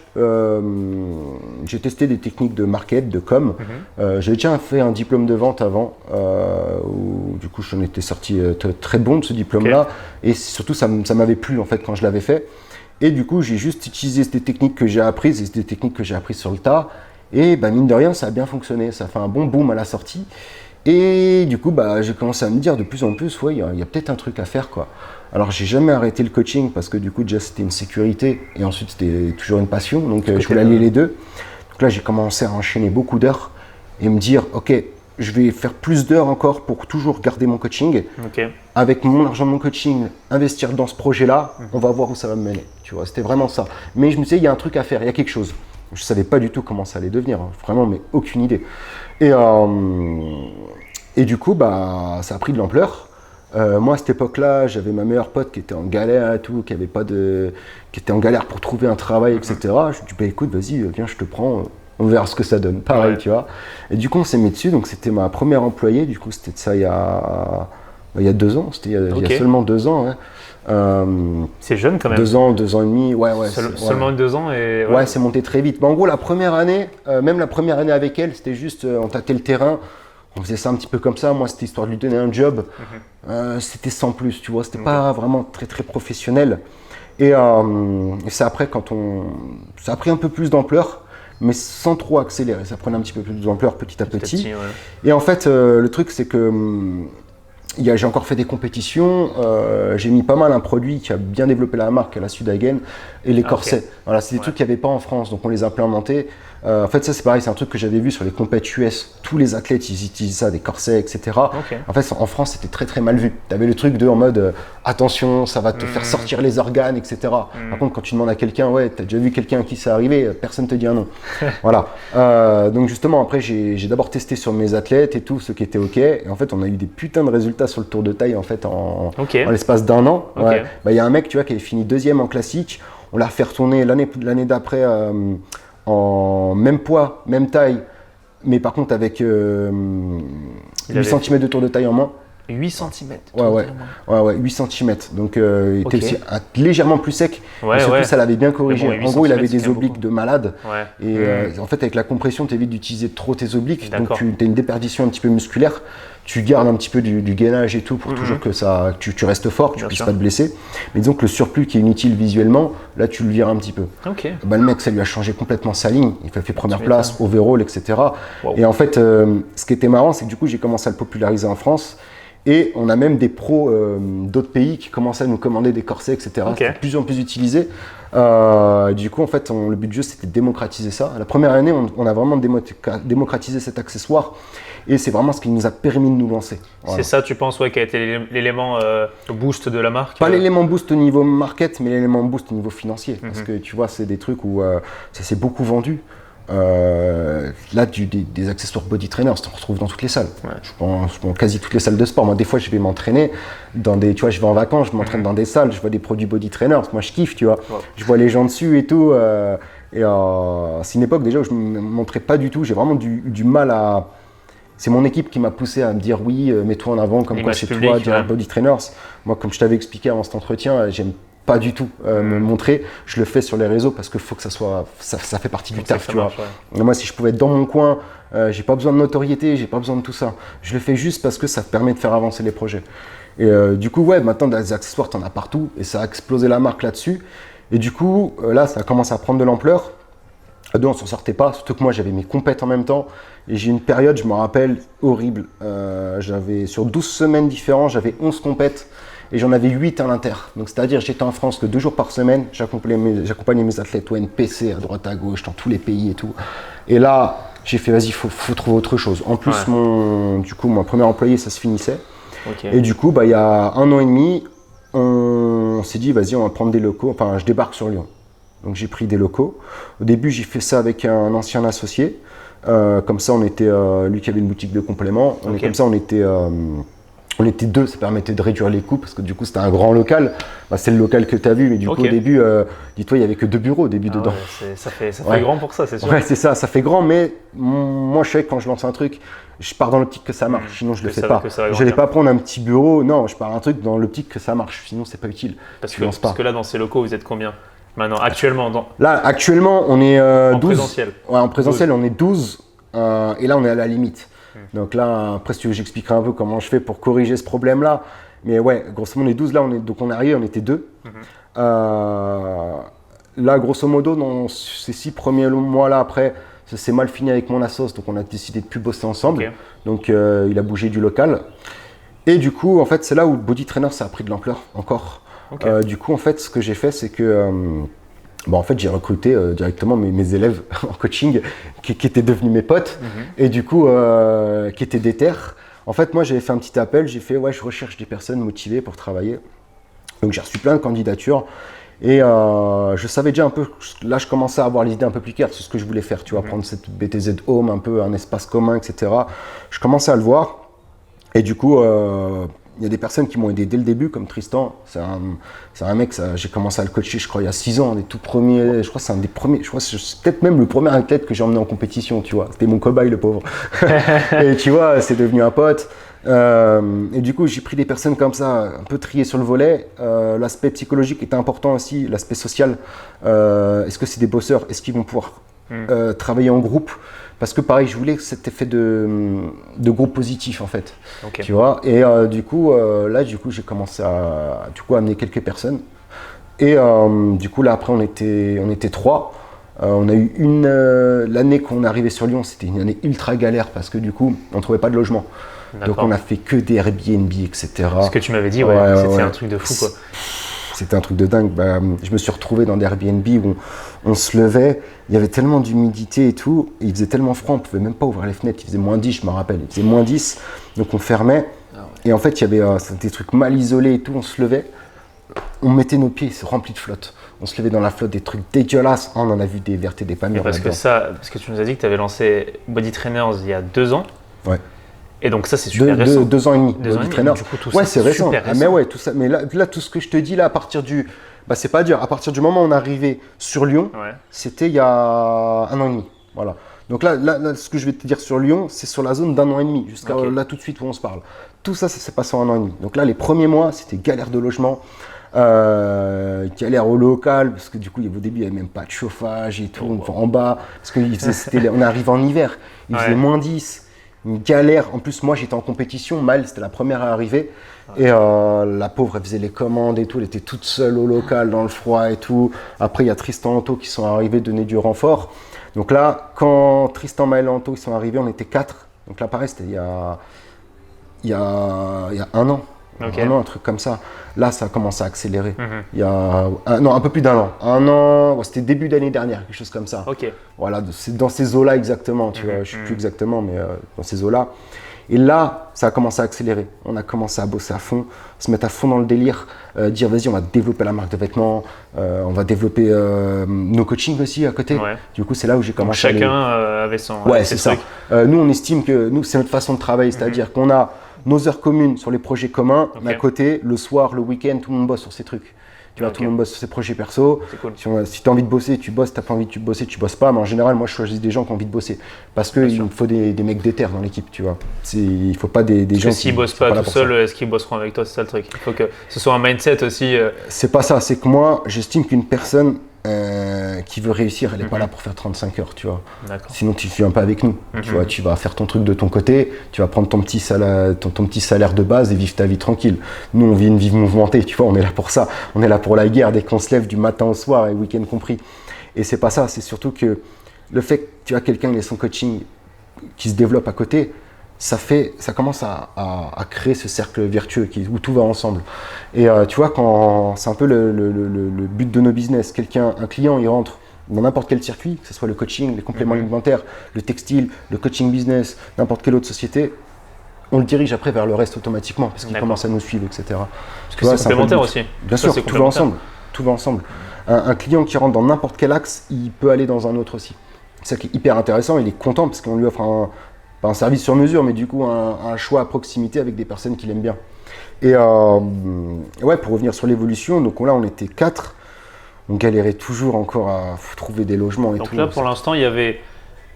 j'ai testé des techniques de market, de com. J'ai déjà fait un diplôme de vente avant, où du coup, j'en étais sorti très bon de ce diplôme-là. Et surtout, ça m'avait plu, en fait, quand je l'avais fait. Et du coup, j'ai juste utilisé ces techniques que j'ai apprises, et c'est des techniques que j'ai apprises sur le tas. Et mine de rien, ça a bien fonctionné. Ça a fait un bon boom à la sortie. Et du coup, j'ai commencé à me dire de plus en plus, ouais, il y a peut-être un truc à faire, quoi. Alors, j'ai jamais arrêté le coaching parce que du coup, déjà, c'était une sécurité. Et ensuite, c'était toujours une passion. Donc, je voulais allier les deux. Donc là, j'ai commencé à enchaîner beaucoup d'heures et me dire, OK, je vais faire plus d'heures encore pour toujours garder mon coaching. Avec mon argent de mon coaching, investir dans ce projet-là, on va voir où ça va me mener. Tu vois, c'était vraiment ça. Mais je me disais, il y a un truc à faire, il y a quelque chose. Je ne savais pas du tout comment ça allait devenir, vraiment, mais aucune idée. Et du coup, ça a pris de l'ampleur. Moi, à cette époque-là, j'avais ma meilleure pote qui était en galère et tout, qui était en galère pour trouver un travail, etc. Je lui ai dit, écoute, vas-y, viens, je te prends. On verra ce que ça donne. Pareil, tu vois. Et du coup, on s'est mis dessus. Donc, c'était ma première employée. Du coup, c'était de ça il y a 2 ans. C'était il y a seulement 2 ans. C'est jeune quand même. 2 ans et demi. Seulement 2 ans et. Ouais, c'est monté très vite. Mais en gros, la première année, même la première année avec elle, c'était juste, on tâtait le terrain. On faisait ça un petit peu comme ça. Moi, c'était histoire de lui donner un job. C'était sans plus, tu vois. C'était pas vraiment très, très professionnel. Et c'est après, ça a pris un peu plus d'ampleur, mais sans trop accélérer. Ça prenait un petit peu plus d'ampleur petit à petit. Et en fait, le truc, c'est que j'ai encore fait des compétitions, j'ai mis pas mal un produit qui a bien développé la marque, la Sudagen, et les corsets. Okay. Voilà, c'est des trucs qu'il n'y avait pas en France, donc on les a implémentés. En fait, ça c'est pareil, c'est un truc que j'avais vu sur les compètes US. Tous les athlètes, ils utilisent ça, des corsets, etc. Okay. En fait, en France, c'était très très mal vu. Tu avais le truc en mode attention, ça va te faire sortir les organes, etc. Par contre, quand tu demandes à quelqu'un, ouais, tu as déjà vu quelqu'un à qui c'est arrivé, personne ne te dit un non. Voilà. Donc justement, après, j'ai d'abord testé sur mes athlètes et tout, ce qui était OK. Et en fait, on a eu des putains de résultats sur le tour de taille en fait en l'espace d'un an. Ouais. Bah, y a un mec, tu vois, qui avait fini 2e en classique. On l'a fait retourner l'année d'après en même poids, même taille, mais par contre avec 8 cm de tour de taille en moins. 8 cm. Ouais, 8 cm. Donc il était aussi légèrement plus sec. Et surtout, ça l'avait bien corrigé. Bon, en gros, il avait des obliques de malade. Et en fait, avec la compression, tu évites d'utiliser trop tes obliques. Donc tu as une déperdition un petit peu musculaire. Tu gardes un petit peu du gainage et tout pour toujours que tu restes fort, que tu ne puisses pas te blesser. Mais disons que le surplus qui est inutile visuellement, là tu le vires un petit peu. Bah, le mec, ça lui a changé complètement sa ligne. Il a fait première place, overall, etc. Wow. Et en fait, ce qui était marrant, c'est que du coup, j'ai commencé à le populariser en France. Et on a même des pros d'autres pays qui commençaient à nous commander des corsets, etc. C'était de plus en plus utilisé. Du coup, en fait, le but du jeu, c'était de démocratiser ça. La première année, on a vraiment démocratisé cet accessoire. Et c'est vraiment ce qui nous a permis de nous lancer. Voilà. C'est ça, tu penses, qui a été l'élément boost de la marque? Pas l'élément boost au niveau market, mais l'élément boost au niveau financier. Parce que tu vois, c'est des trucs où ça s'est beaucoup vendu. Là, des accessoires body trainers, tu en retrouves dans toutes les salles. Je pense quasi toutes les salles de sport. Moi, des fois, je vais m'entraîner dans des. Tu vois, je vais en vacances, je m'entraîne dans des salles, je vois des produits body trainers. Moi, je kiffe, tu vois. Je vois les gens dessus et tout. C'est une époque déjà où je ne me montrais pas du tout. J'ai vraiment du mal à. C'est mon équipe qui m'a poussé à me dire oui, mets-toi en avant, comme quoi c'est toi, dire body trainers. Moi, comme je t'avais expliqué avant cet entretien, j'aime pas du tout me montrer. Je le fais sur les réseaux parce qu'il faut que ça fait partie du taf, tu vois. Moi, si je pouvais être dans mon coin, j'ai pas besoin de notoriété, j'ai pas besoin de tout ça. Je le fais juste parce que ça permet de faire avancer les projets. Et du coup, maintenant, des accessoires, t'en as partout et ça a explosé la marque là-dessus. Et du coup, là, ça a commencé à prendre de l'ampleur. À deux, on s'en sortait pas, surtout que moi j'avais mes compètes en même temps. Et j'ai une période, je me rappelle, horrible. Sur 12 semaines différentes, j'avais 11 compètes et j'en avais 8 à l'inter. Donc c'est-à-dire j'étais en France que 2 jours par semaine, j'accompagnais mes athlètes au NPC à droite à gauche, dans tous les pays et tout. Et là, j'ai fait vas-y, faut trouver autre chose. En plus, mon premier employé, ça se finissait. Et du coup, il y a 1 an et demi, on s'est dit vas-y, on va prendre des locaux. Enfin, je débarque sur Lyon. Donc j'ai pris des locaux. Au début, j'ai fait ça avec un ancien associé. Comme ça, on était lui qui avait une boutique de compléments. Comme ça, on était deux. Ça permettait de réduire les coûts parce que du coup, c'était un grand local. C'est le local que tu as vu, mais du coup, au début, dis-toi, il n'y avait que 2 bureaux au début dedans. Ouais, ça fait grand pour ça, c'est sûr. Ouais, c'est ça. Ça fait grand, mais moi, je sais que quand je lance un truc, je pars dans l'optique que ça marche. Sinon, je le fais pas. Je n'allais pas prendre un petit bureau. Non, je pars un truc dans l'optique que ça marche. Sinon, c'est pas utile. Parce que là, dans ces locaux, vous êtes combien? Maintenant, actuellement, on est 12. Présentiel. Ouais, en présentiel, 12. On est 12. Et là, on est à la limite. Donc là, après, si tu veux, j'expliquerai un peu comment je fais pour corriger ce problème-là. Mais ouais, grosso modo, on est 12. Là, donc on est arrivé, on était 2. Là, grosso modo, dans ces 6 premiers mois-là, après, ça s'est mal fini avec mon assos. Donc on a décidé de ne plus bosser ensemble. Donc il a bougé du local. Et du coup, en fait, c'est là où Body Trainer, ça a pris de l'ampleur encore. Du coup, en fait, ce que j'ai fait, c'est que en fait, j'ai recruté directement mes élèves en coaching qui étaient devenus mes potes et du coup, qui étaient déter. En fait, moi, j'avais fait un petit appel, j'ai fait je recherche des personnes motivées pour travailler. Donc, j'ai reçu plein de candidatures et je savais déjà un peu, là, je commençais à avoir l'idée un peu plus claire sur ce que je voulais faire, tu vois, prendre cette BTZ Home, un peu un espace commun, etc. Je commençais à le voir et du coup, il y a des personnes qui m'ont aidé dès le début, comme Tristan. C'est un mec, j'ai commencé à le coacher, je crois, il y a 6 ans, des tout premiers. Je crois que c'est un des premiers. Je crois que c'est peut-être même le premier athlète que j'ai emmené en compétition, tu vois. C'était mon cobaye, le pauvre. Et tu vois, c'est devenu un pote. Et du coup, j'ai pris des personnes comme ça, un peu triées sur le volet. L'aspect psychologique était important aussi, l'aspect social. Est-ce que c'est des bosseurs? Est-ce qu'ils vont pouvoir travailler en groupe? Parce que pareil, je voulais cet effet de groupe positif en fait, tu vois. Et du coup, j'ai commencé à amener quelques personnes. Et du coup, là après, on était 3. On a eu l'année qu'on est arrivé sur Lyon, c'était une année ultra galère parce que du coup, on ne trouvait pas de logement. Donc on a fait que des Airbnb, etc. Ce que tu m'avais dit, c'était un truc de fou, quoi. C'était un truc de dingue. Je me suis retrouvé dans des Airbnb où on se levait, il y avait tellement d'humidité et tout, et il faisait tellement froid, on ne pouvait même pas ouvrir les fenêtres. Il faisait -10, je me rappelle. Il faisait -10, donc on fermait. Et en fait, il y avait des trucs mal isolés et tout. On se levait, on mettait nos pieds, c'est rempli de flotte. On se levait dans la flotte, des trucs dégueulasses. On en a vu des vertes et des pas mûres. Parce que tu nous as dit que tu avais lancé Body Trainers il y a 2 ans. Ouais. Et donc ça, c'est super récent. 2 ans et demi. 2 ans et demi. Du coup, tout ouais, ça, c'est récent. super récent. Mais ouais, tout ça. Mais là, tout ce que je te dis là, à partir du, c'est pas dur. À partir du moment où on est arrivé sur Lyon, c'était il y a 1 an et demi. Voilà. Donc là, ce que je vais te dire sur Lyon, c'est sur la zone d'1 an et demi, jusqu'à là tout de suite où on se parle. Tout ça, ça s'est passé en 1 an et demi. Donc là, les premiers mois, c'était galère de logement. Galère au local, parce que du coup, au début, il n'y avait même pas de chauffage et tout, en bas, parce qu'on est arrivé en hiver, il faisait -10, une galère. En plus, moi, j'étais en compétition, Mal, c'était la première à arriver, et la pauvre, elle faisait les commandes et tout, elle était toute seule au local, dans le froid et tout. Après, il y a Tristan et Anto qui sont arrivés donner du renfort. Donc là, quand Tristan, Maël et Anto ils sont arrivés, on était 4. Donc là, pareil, c'était il y a 1 an. Un an, un truc comme ça. Là, ça a commencé à accélérer. Il y a un peu plus d'1 an. 1 an, c'était début d'année dernière, quelque chose comme ça. Voilà, c'est dans ces eaux-là exactement. Tu vois, je ne sais plus exactement, mais dans ces eaux-là. Et là, ça a commencé à accélérer. On a commencé à bosser à fond, se mettre à fond dans le délire, dire vas-y, on va développer la marque de vêtements, on va développer nos coachings aussi à côté. Du coup, c'est là où j'ai commencé. Donc, chacun avait son. Ouais, c'est ça. Nous, on estime que c'est notre façon de travailler, c'est-à-dire qu'on a nos heures communes sur les projets communs, mais à côté, le soir, le week-end, tout le monde bosse sur ces trucs. Tu vois, tout le monde bosse sur ses projets perso. Cool. Si tu as envie de bosser, tu bosses. Si tu n'as pas envie de bosser, tu bosses pas. Mais en général, moi, je choisis des gens qui ont envie de bosser. Parce qu'il me faut des mecs déter dans l'équipe, tu vois. Il ne faut pas des gens qui... s'ils ne bossent pas tout seuls, est-ce qu'ils bosseront avec toi? C'est ça le truc. Il faut que ce soit un mindset aussi. C'est pas ça. C'est que moi, j'estime qu'une personne qui veut réussir, elle n'est pas là pour faire 35 heures, tu vois. Sinon, tu ne viens pas avec nous. Tu vois, tu vas faire ton truc de ton côté, tu vas prendre ton petit salaire de base et vivre ta vie tranquille. Nous, on vit une vie mouvementée, tu vois, on est là pour ça. On est là pour la guerre dès qu'on se lève du matin au soir et week-end compris. Et c'est pas ça, c'est surtout que le fait que tu as quelqu'un et son coaching qui se développe à côté, ça commence à créer ce cercle vertueux où tout va ensemble. Et tu vois, c'est un peu le but de nos business. Un client, il rentre dans n'importe quel circuit, que ce soit le coaching, les compléments alimentaires, le textile, le coaching business, n'importe quelle autre société, on le dirige après vers le reste automatiquement parce qu'il commence à nous suivre, etc. Parce que c'est complémentaire aussi. Bien sûr, tout va ensemble. Tout va ensemble. Un client qui rentre dans n'importe quel axe, il peut aller dans un autre aussi. C'est ça qui est hyper intéressant. Il est content parce qu'on lui offre pas un service sur mesure, mais du coup un choix à proximité avec des personnes qu'il aime bien. Et ouais, pour revenir sur l'évolution, donc là on était 4, on galérait toujours encore à trouver des logements et donc tout. Donc là pour l'instant il y avait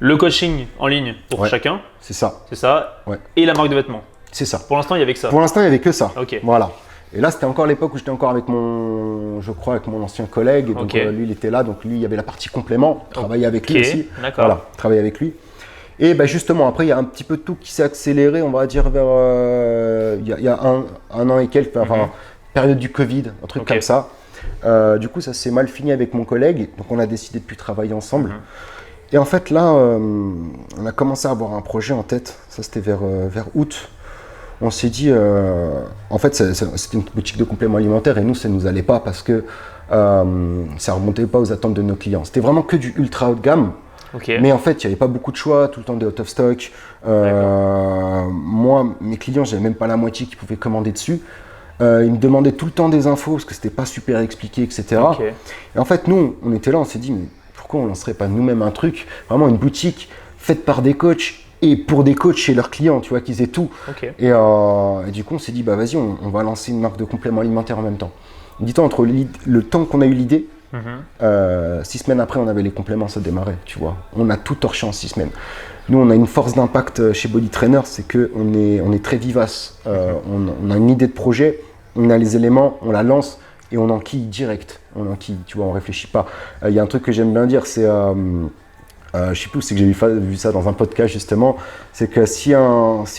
le coaching en ligne pour chacun. C'est ça. C'est ça. Et la marque de vêtements. C'est ça. Pour l'instant il y avait que ça. Pour l'instant il y avait que ça. Ok. Voilà. Et là c'était encore l'époque où j'étais encore avec mon ancien collègue. Et donc lui il était là, donc lui il y avait la partie complément, travailler avec lui aussi. D'accord. Voilà, travailler avec lui. Et ben justement, après, il y a un petit peu de tout qui s'est accéléré, on va dire, vers il y a un an et quelques, enfin, période du Covid, un truc comme ça. Du coup, ça s'est mal fini avec mon collègue, donc on a décidé de plus travailler ensemble. Et en fait, là, on a commencé à avoir un projet en tête, ça c'était vers août. On s'est dit, en fait, c'était une boutique de compléments alimentaires et nous, ça ne nous allait pas parce que ça ne remontait pas aux attentes de nos clients. C'était vraiment que du ultra haut de gamme. Mais en fait, il n'y avait pas beaucoup de choix, tout le temps des out of stock. Moi, mes clients, j'avais même pas la moitié qui pouvaient commander dessus. Ils me demandaient tout le temps des infos parce que c'était pas super expliqué, etc. Et en fait, nous, on était là, on s'est dit, mais pourquoi on lancerait pas nous-mêmes un truc, vraiment une boutique faite par des coachs et pour des coachs chez leurs clients, tu vois, qu'ils aient tout. Et du coup, on s'est dit, bah vas-y, on va lancer une marque de compléments alimentaires en même temps. Dis-toi, entre le temps qu'on a eu l'idée, 6 semaines après, on avait les compléments, ça démarrait, tu vois. On a tout torché en 6 semaines. Nous, on a une force d'impact chez Body Trainer, c'est qu'on est très vivace. On a une idée de projet, on a les éléments, on la lance et on enquille direct. On enquille, tu vois, on réfléchit pas. Il y a un truc que j'aime bien dire, c'est, je sais plus, c'est que j'ai vu ça dans un podcast justement, c'est que si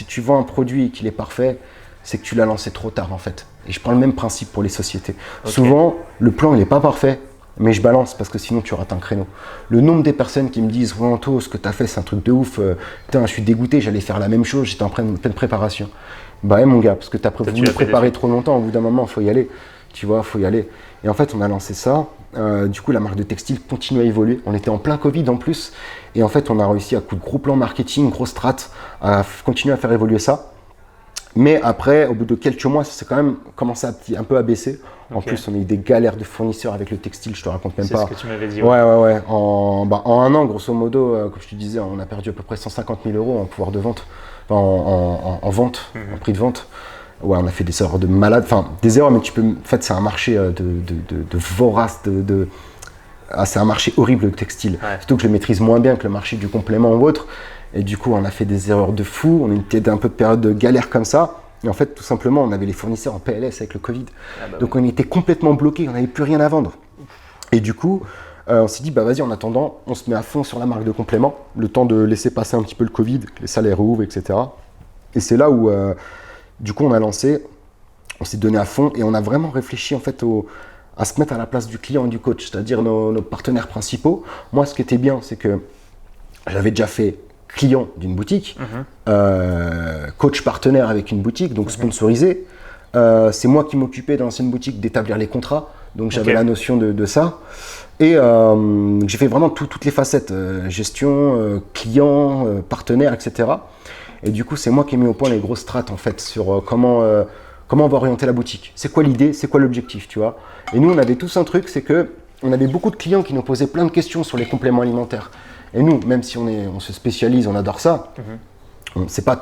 tu vends un produit et qu'il est parfait, c'est que tu l'as lancé trop tard en fait. Et je prends le même principe pour les sociétés. Souvent, le plan, il n'est pas parfait. mais je balance parce que sinon tu rates un créneau. Le nombre des personnes qui me disent « Ouais Anto, ce que tu as fait c'est un truc de ouf, putain je suis dégoûté, j'allais faire la même chose, j'étais en pleine préparation ». Bah ouais mon gars, parce que tu as voulu préparer trop longtemps, au bout d'un moment il faut y aller, tu vois, il faut y aller. Et en fait on a lancé ça, du coup la marque de textile continue à évoluer, on était en plein Covid en plus, et en fait on a réussi à coup de gros plan marketing, gros strat, à continuer à faire évoluer ça. Mais après, au bout de quelques mois, ça s'est quand même commencé un peu à baisser. En plus, on a eu des galères de fournisseurs avec le textile, je te raconte même pas. C'est ce que tu m'avais dit. Ouais. En un an, grosso modo, comme je te disais, on a perdu à peu près 150 000 euros en pouvoir de vente, en vente, en prix de vente. Ouais, on a fait des erreurs de malade. Enfin, des erreurs, mais en fait, c'est un marché de vorace, c'est un marché horrible, le textile. Ouais. Surtout que je le maîtrise moins bien que le marché du complément ou autre. Et du coup, on a fait des erreurs de fou, on était un peu de période de galère comme ça. Et en fait, tout simplement, on avait les fournisseurs en PLS avec le Covid. Donc, on était complètement bloqués, on n'avait plus rien à vendre. Et du coup, on s'est dit, bah vas-y, en attendant, on se met à fond sur la marque de complément, le temps de laisser passer un petit peu le Covid, que les salaires rouvrent, etc. Et c'est là où, du coup, on a lancé, on s'est donné à fond et on a vraiment réfléchi en fait à se mettre à la place du client et du coach, c'est-à-dire nos partenaires principaux. Moi, ce qui était bien, c'est que j'avais déjà fait client d'une boutique, coach partenaire avec une boutique, donc sponsorisé. C'est moi qui m'occupais dans l'ancienne boutique d'établir les contrats, donc j'avais la notion de ça. Et j'ai fait vraiment toutes les facettes, gestion, client, partenaire, etc. Et du coup, c'est moi qui ai mis au point les grosses strates en fait sur comment on va orienter la boutique. C'est quoi l'idée, c'est quoi l'objectif, tu vois. Et nous, on avait tous un truc, c'est que on avait beaucoup de clients qui nous posaient plein de questions sur les compléments alimentaires. Et nous, même si on se spécialise, on adore ça, on ne sait pas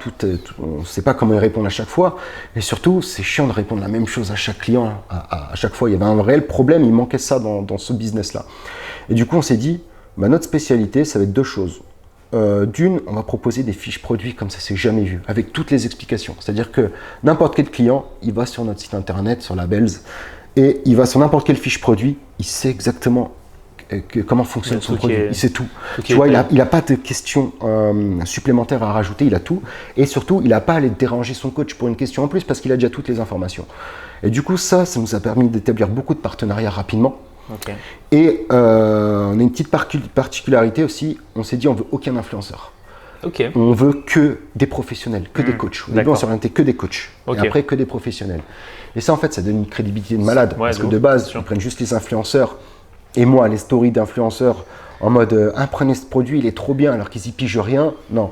comment y répondre à chaque fois. Et surtout, c'est chiant de répondre la même chose à chaque client. À chaque fois, il y avait un réel problème, il manquait ça dans ce business-là. Et du coup, on s'est dit, notre spécialité, ça va être deux choses. D'une, on va proposer des fiches produits comme ça s'est jamais vu, avec toutes les explications. C'est-à-dire que n'importe quel client, il va sur notre site internet, sur Labels, et il va sur n'importe quelle fiche produit, il sait exactement comment fonctionne son produit, il sait tout. Tu vois, il n'a pas de questions supplémentaires à rajouter, il a tout. Et surtout, il n'a pas à aller déranger son coach pour une question en plus parce qu'il a déjà toutes les informations. Et du coup, ça nous a permis d'établir beaucoup de partenariats rapidement. Et on a une petite particularité aussi, on s'est dit on veut aucun influenceur. On veut que des professionnels, que des coachs. Au début, on s'est orienté que des coachs. Et après, que des professionnels. Et ça, en fait, ça donne une crédibilité de malade. Parce que de base, ils prennent juste les influenceurs. Et moi, les stories d'influenceurs en mode prenez ce produit, il est trop bien alors qu'ils y pigent rien. Non,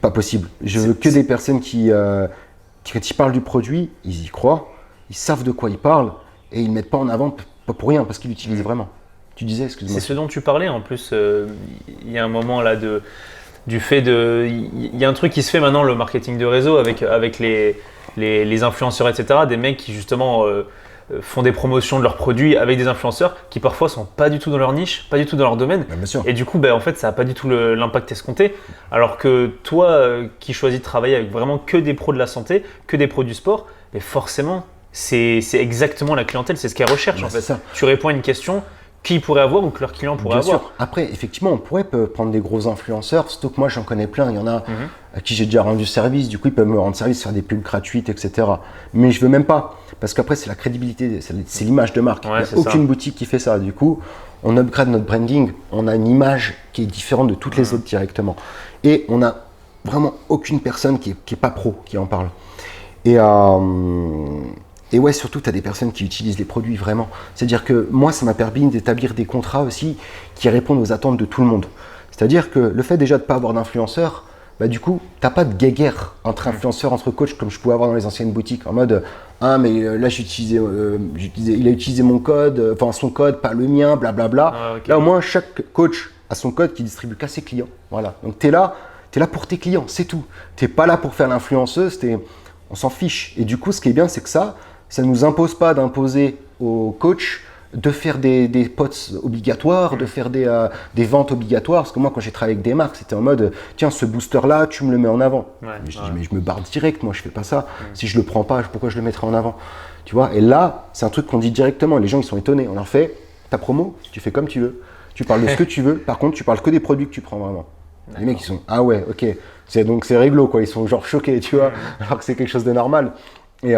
pas possible. Je veux que des personnes qui, quand ils parlent du produit, ils y croient, ils savent de quoi ils parlent et ils ne mettent pas en avant pas pour rien parce qu'ils l'utilisent vraiment. Tu disais, excuse-moi. C'est ce dont tu parlais en plus. Il y a un moment là du fait de. Il y a un truc qui se fait maintenant, le marketing de réseau avec les influenceurs, etc. Des mecs qui justement. Font des promotions de leurs produits avec des influenceurs qui parfois sont pas du tout dans leur niche, pas du tout dans leur domaine. Bien sûr. Et du coup, en fait, ça n'a pas du tout l'impact escompté. Alors que toi, qui choisis de travailler avec vraiment que des pros de la santé, que des pros du sport, mais forcément, c'est exactement la clientèle, c'est ce qu'elle recherche en fait. Ça. Tu réponds à une question qu'ils pourraient avoir ou que leurs clients pourraient avoir. Sûr. Après, effectivement, on pourrait prendre des gros influenceurs, surtout que moi j'en connais plein, il y en a à qui j'ai déjà rendu service, du coup ils peuvent me rendre service, faire des pubs gratuites, etc. Mais je veux même pas, parce qu'après c'est la crédibilité, c'est l'image de marque. Il n'y a aucune boutique qui fait ça. Du coup, on upgrade notre branding, on a une image qui est différente de toutes les autres directement. Et on n'a vraiment aucune personne qui est pas pro qui en parle. Et ouais, surtout, tu as des personnes qui utilisent les produits vraiment. C'est-à-dire que moi, ça m'a permis d'établir des contrats aussi qui répondent aux attentes de tout le monde. C'est-à-dire que le fait déjà de ne pas avoir d'influenceurs, du coup, tu n'as pas de guéguerre entre influenceurs, entre coachs, comme je pouvais avoir dans les anciennes boutiques, en mode « Ah, mais là, il a utilisé mon code, enfin son code, pas le mien, blablabla. » Là, au moins, chaque coach a son code qui distribue qu'à ses clients. Voilà. Donc, tu es là pour tes clients, c'est tout. Tu n'es pas là pour faire l'influenceuse, on s'en fiche. Et du coup, ce qui est bien, c'est que ça ne nous impose pas d'imposer aux coachs de faire des pots obligatoires, de faire des ventes obligatoires. Parce que moi, quand j'ai travaillé avec des marques, c'était en mode « Tiens, ce booster-là, tu me le mets en avant. » Je dis « Mais je me barre direct, moi, je fais pas ça. Si je le prends pas, pourquoi je le mettrais en avant ?» Tu vois. Et là, c'est un truc qu'on dit directement. Les gens, ils sont étonnés. On leur fait « Ta promo, tu fais comme tu veux. Tu parles de ce que tu veux. Par contre, tu parles que des produits que tu prends vraiment. » Les mecs, ils sont « Ah ouais, ok. » Donc, c'est réglo, quoi. Ils sont genre choqués, tu vois, alors que c'est quelque chose de normal. Et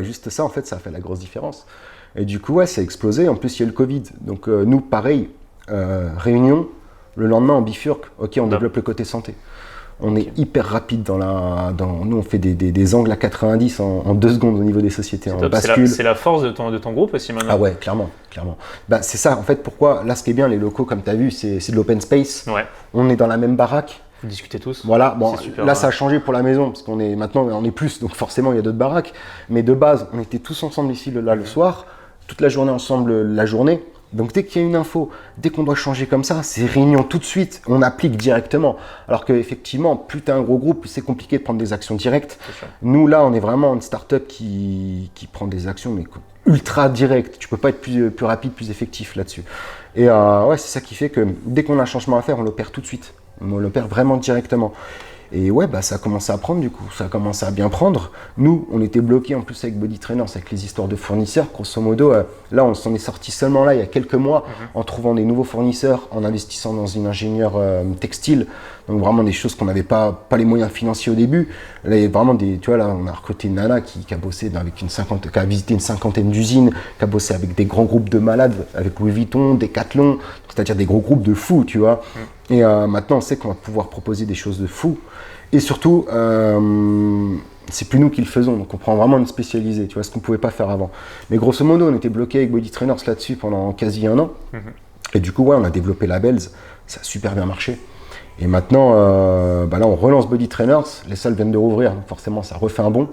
juste ça, en fait, ça a fait la grosse différence. Et du coup, ouais, ça a explosé. En plus, il y a eu le Covid. Donc, nous, pareil, réunion, le lendemain, on bifurque. Ok, on développe le côté santé. On est hyper rapide nous, on fait des angles à 90 en 2 secondes au niveau des sociétés. On bascule. C'est la force de ton groupe aussi maintenant. Ah ouais, clairement. Bah, c'est ça, en fait, pourquoi, là, ce qui est bien, les locaux, comme tu as vu, c'est de l'open space. Ouais. On est dans la même baraque. Vous discutez tous. Voilà, bon, là, ça a changé pour la maison, parce qu'on est maintenant, on est plus, donc forcément, il y a d'autres baraques. Mais de base, on était tous ensemble ici, là, le soir, toute la journée ensemble, la journée. Donc dès qu'il y a une info, dès qu'on doit changer comme ça, c'est réunion tout de suite, on applique directement. Alors qu'effectivement, plus tu as un gros groupe, plus c'est compliqué de prendre des actions directes. Nous là, on est vraiment une start-up qui prend des actions mais ultra directes. Tu peux pas être plus rapide, plus effectif là-dessus. Et ouais, c'est ça qui fait que dès qu'on a un changement à faire, on l'opère tout de suite. On l'opère vraiment directement. Et ouais, bah, ça a commencé à prendre du coup, ça a commencé à bien prendre. Nous, on était bloqués en plus avec Body Trainers, avec les histoires de fournisseurs. Grosso modo, là, on s'en est sorti seulement là, il y a quelques mois, en trouvant des nouveaux fournisseurs, en investissant dans une ingénieure textile. Donc vraiment des choses qu'on n'avait pas les moyens financiers au début. Là, il y a vraiment tu vois, là, on a recruté une nana qui a bossé qui a visité une cinquantaine d'usines, qui a bossé avec des grands groupes de malades, avec Louis Vuitton, Decathlon, c'est-à-dire des gros groupes de fous, tu vois. Et maintenant, on sait qu'on va pouvoir proposer des choses de fous. Et surtout, c'est plus nous qui le faisons, donc on prend vraiment une spécialisée, tu vois, ce qu'on ne pouvait pas faire avant. Mais grosso modo, on était bloqué avec Body Trainers là-dessus pendant quasi 1 an. Et du coup, ouais, on a développé Labels, ça a super bien marché. Et maintenant, bah là, on relance Body Trainers, les salles viennent de rouvrir, donc forcément, ça refait un bond.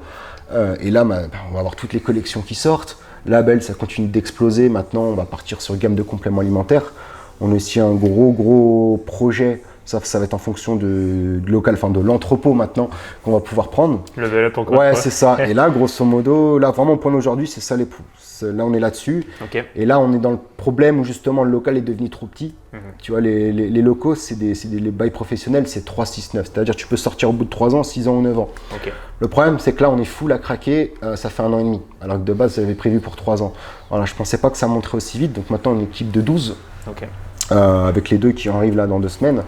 Et là, on va avoir toutes les collections qui sortent. Labels, ça continue d'exploser. Maintenant, on va partir sur gamme de compléments alimentaires. On a aussi un gros projet. Ça va être en fonction du local, enfin de l'entrepôt maintenant qu'on va pouvoir prendre. Level up encore. Ouais, c'est ça. Et là, grosso modo, là vraiment au point d'aujourd'hui, c'est ça là, on est là-dessus. Okay. Et là, on est dans le problème où justement le local est devenu trop petit. Tu vois, les locaux, c'est les bails professionnels, c'est 3, 6, 9. C'est-à-dire tu peux sortir au bout de 3 ans, 6 ans ou 9 ans. Okay. Le problème, c'est que là, on est full à craquer, ça fait 1 an et demi. Alors que de base, j'avais prévu pour 3 ans. Voilà, je pensais pas que ça monterait aussi vite. Donc maintenant, on est une équipe de 12. Okay. Avec les 2 qui arrivent là dans 2 semaines.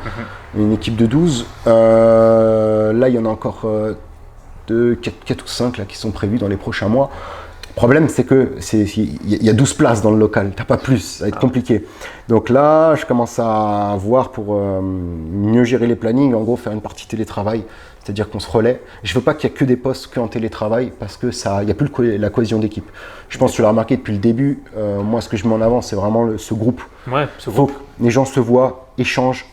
Une équipe de 12. Là, il y en a encore 4 ou 5 là, qui sont prévus dans les prochains mois. Le problème, c'est qu'il y a 12 places dans le local. Tu n'as pas plus, ça va être compliqué. Donc là, je commence à voir pour mieux gérer les plannings. En gros, faire une partie télétravail. C'est-à-dire qu'on se relaie. Je ne veux pas qu'il n'y ait que des postes qu'en télétravail parce qu'il n'y a plus la cohésion d'équipe. Je pense que tu l'as remarqué depuis le début. Moi, ce que je mets en avant, c'est vraiment ce groupe. Ouais, Il faut que les gens se voient, échangent,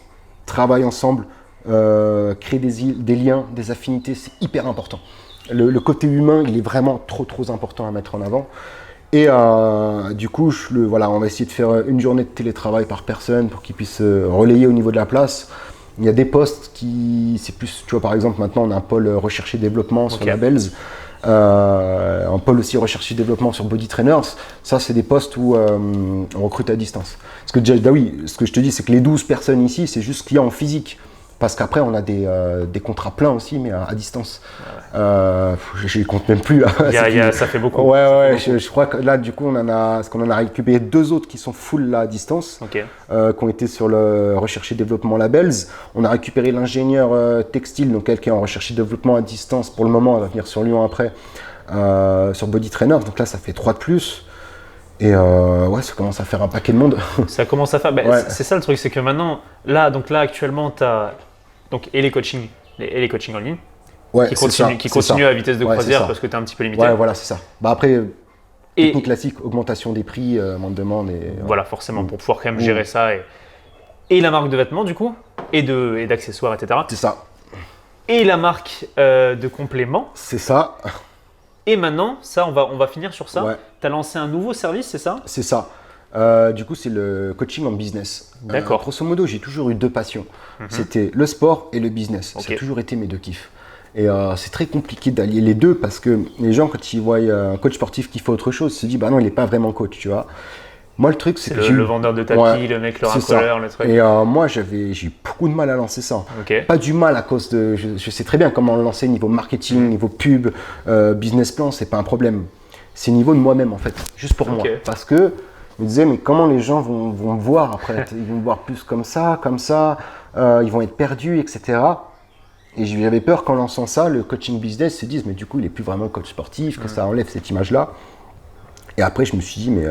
travaillent ensemble, créent des liens, des affinités. C'est hyper important. Le côté humain, il est vraiment trop important à mettre en avant. Et du coup, voilà, on va essayer de faire une journée de télétravail par personne pour qu'ils puissent relayer au niveau de la place. Il y a des postes c'est plus, tu vois, par exemple, maintenant on a un pôle recherche et développement sur Labels, un pôle aussi recherche et développement sur Body Trainers. Ça, c'est des postes où on recrute à distance. Parce que déjà, oui, ce que je te dis, c'est que les 12 personnes ici, c'est juste ce qu'il y a en physique. Parce qu'après, on a des contrats pleins aussi, mais à distance. Je ne compte même plus. Là. Ça fait beaucoup. Ouais, je crois que là, du coup, on en a récupéré 2 autres qui sont full là, à distance, qui ont été sur le recherche et développement Labels. On a récupéré l'ingénieur textile, donc elle qui est en recherche et développement à distance pour le moment, elle va venir sur Lyon après, sur Body Trainer. Donc là, ça fait 3 de plus. Et ouais, ça commence à faire un paquet de monde. Ça commence à faire. C'est ça le truc, c'est que maintenant, là actuellement, tu as les coachings en ligne qui continuent à vitesse de croisière parce que tu es un petit peu limité. Ouais, voilà, c'est ça. Après, technique classique, augmentation des prix, on demande. Voilà, forcément, pour pouvoir quand même gérer ça. Et la marque de vêtements, du coup, et d'accessoires, etc. C'est ça. Et la marque de compléments. C'est ça. Et maintenant, ça, on va finir sur ça. Ouais. Tu as lancé un nouveau service, c'est ça? C'est ça. Du coup, c'est le coaching en business. D'accord. Grosso modo, j'ai toujours eu 2 passions. C'était le sport et le business. Ça a toujours été mes 2 kiffs. Et c'est très compliqué d'allier les 2 parce que les gens, quand ils voient un coach sportif qui fait autre chose, se disent bah non, il n'est pas vraiment coach, tu vois. Moi, le truc, c'est que le vendeur de tapis, le mec, le racoleur, le truc. Et moi, j'ai eu beaucoup de mal à lancer ça. Pas du mal à cause de. Je sais très bien comment le lancer niveau marketing, niveau pub, business plan, c'est pas un problème. C'est niveau de moi-même en fait, juste pour moi. Parce que je me disais, mais comment les gens vont me voir après? Ils vont me voir plus comme ça, ils vont être perdus, etc. Et j'avais peur qu'en lançant ça, le coaching business se dise, mais du coup, il n'est plus vraiment coach sportif, que ça enlève cette image-là. Et après, je me suis dit, mais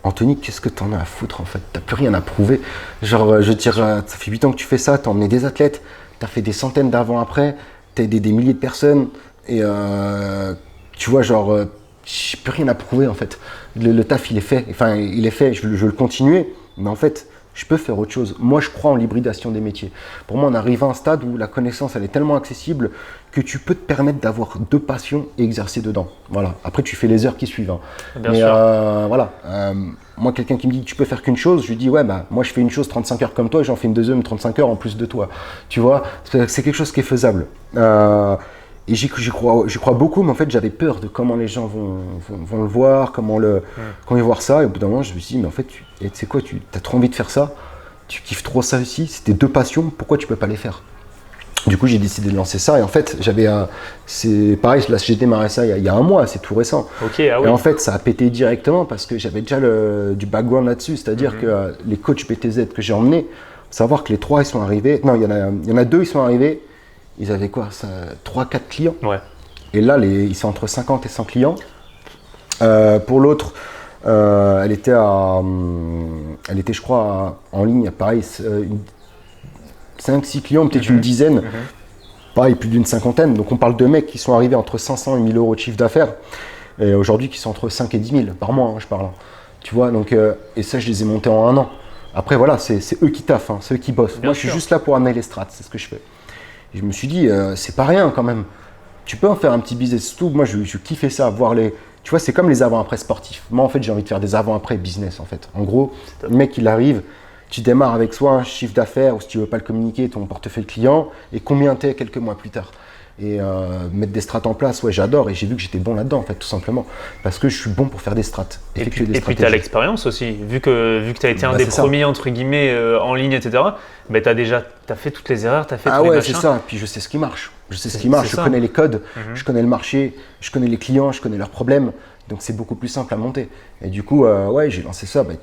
Anthony, qu'est-ce que t'en as à foutre en fait? T'as plus rien à prouver. Genre, je veux dire, ça fait 8 ans que tu fais ça, t'as emmené des athlètes, t'as fait des centaines d'avant-après, t'as aidé des milliers de personnes. Et tu vois, genre, j'ai plus rien à prouver en fait. Le taf, il est fait. Enfin, il est fait, je veux le continuer. Mais en fait, je peux faire autre chose. Moi, je crois en l'hybridation des métiers. Pour moi, on arrive à un stade où la connaissance, elle est tellement accessible que tu peux te permettre d'avoir 2 passions et exercer dedans. Voilà. Après, tu fais les heures qui suivent. Hein. Bien sûr. Voilà. Moi, quelqu'un qui me dit que tu peux faire qu'une chose, je lui dis ouais, bah moi, je fais une chose 35 heures comme toi et j'en fais une deuxième 35 heures en plus de toi. Tu vois, c'est quelque chose qui est faisable. Et j'y crois beaucoup, mais en fait, j'avais peur de comment les gens vont le voir, comment ils vont voir ça. Et au bout d'un moment, je me suis dit, mais en fait, tu sais quoi, tu as trop envie de faire ça, tu kiffes trop ça aussi, c'est tes 2 passions, pourquoi tu peux pas les faire? Du coup, j'ai décidé de lancer ça. Et en fait, c'est pareil, là, j'ai démarré ça il y a un mois, c'est tout récent. Okay, ah oui. Et en fait, ça a pété directement parce que j'avais déjà du background là-dessus. C'est-à-dire que les coachs PTZ que j'ai emmenés, savoir que les 3, ils sont arrivés. Non, il y en a 2, ils sont arrivés. Ils avaient quoi, 3-4 clients. Ouais. Et là, ils sont entre 50 et 100 clients. Pour l'autre, elle était, je crois, en ligne, pareil, 5-6 clients, peut-être une dizaine. Pareil, plus d'une cinquantaine. Donc, on parle de mecs qui sont arrivés entre 500 et 1000 euros de chiffre d'affaires. Et aujourd'hui, qui sont entre 5 et 10 000 par mois, hein, je parle. Tu vois, donc, et ça, je les ai montés en 1 an. Après, voilà, c'est eux qui taffent, hein, c'est eux qui bossent. Moi, je suis juste là pour amener les strats, c'est ce que je fais. Et je me suis dit, c'est pas rien quand même. Tu peux en faire un petit business. Surtout, moi, je kiffais ça, voir les. Tu vois, c'est comme les avant-après sportifs. Moi, en fait, j'ai envie de faire des avant-après business, en fait. En gros, le mec, il arrive, tu démarres avec soit un chiffre d'affaires, ou si tu veux pas le communiquer, ton portefeuille client, et combien t'es quelques mois plus tard. Et mettre des strats en place, ouais, j'adore. Et j'ai vu que j'étais bon là-dedans, en fait, tout simplement. Parce que je suis bon pour faire des strats. Et puis tu as l'expérience aussi. Vu que tu as été un des premiers, entre guillemets, en ligne, etc., bah, tu as fait toutes les erreurs, tu as fait tous les machins. Ah ouais, c'est ça. Puis je sais ce qui marche. Je connais les codes, je connais le marché, je connais les clients, je connais leurs problèmes. Donc, c'est beaucoup plus simple à monter. Et du coup, ouais, j'ai lancé ça. Bah,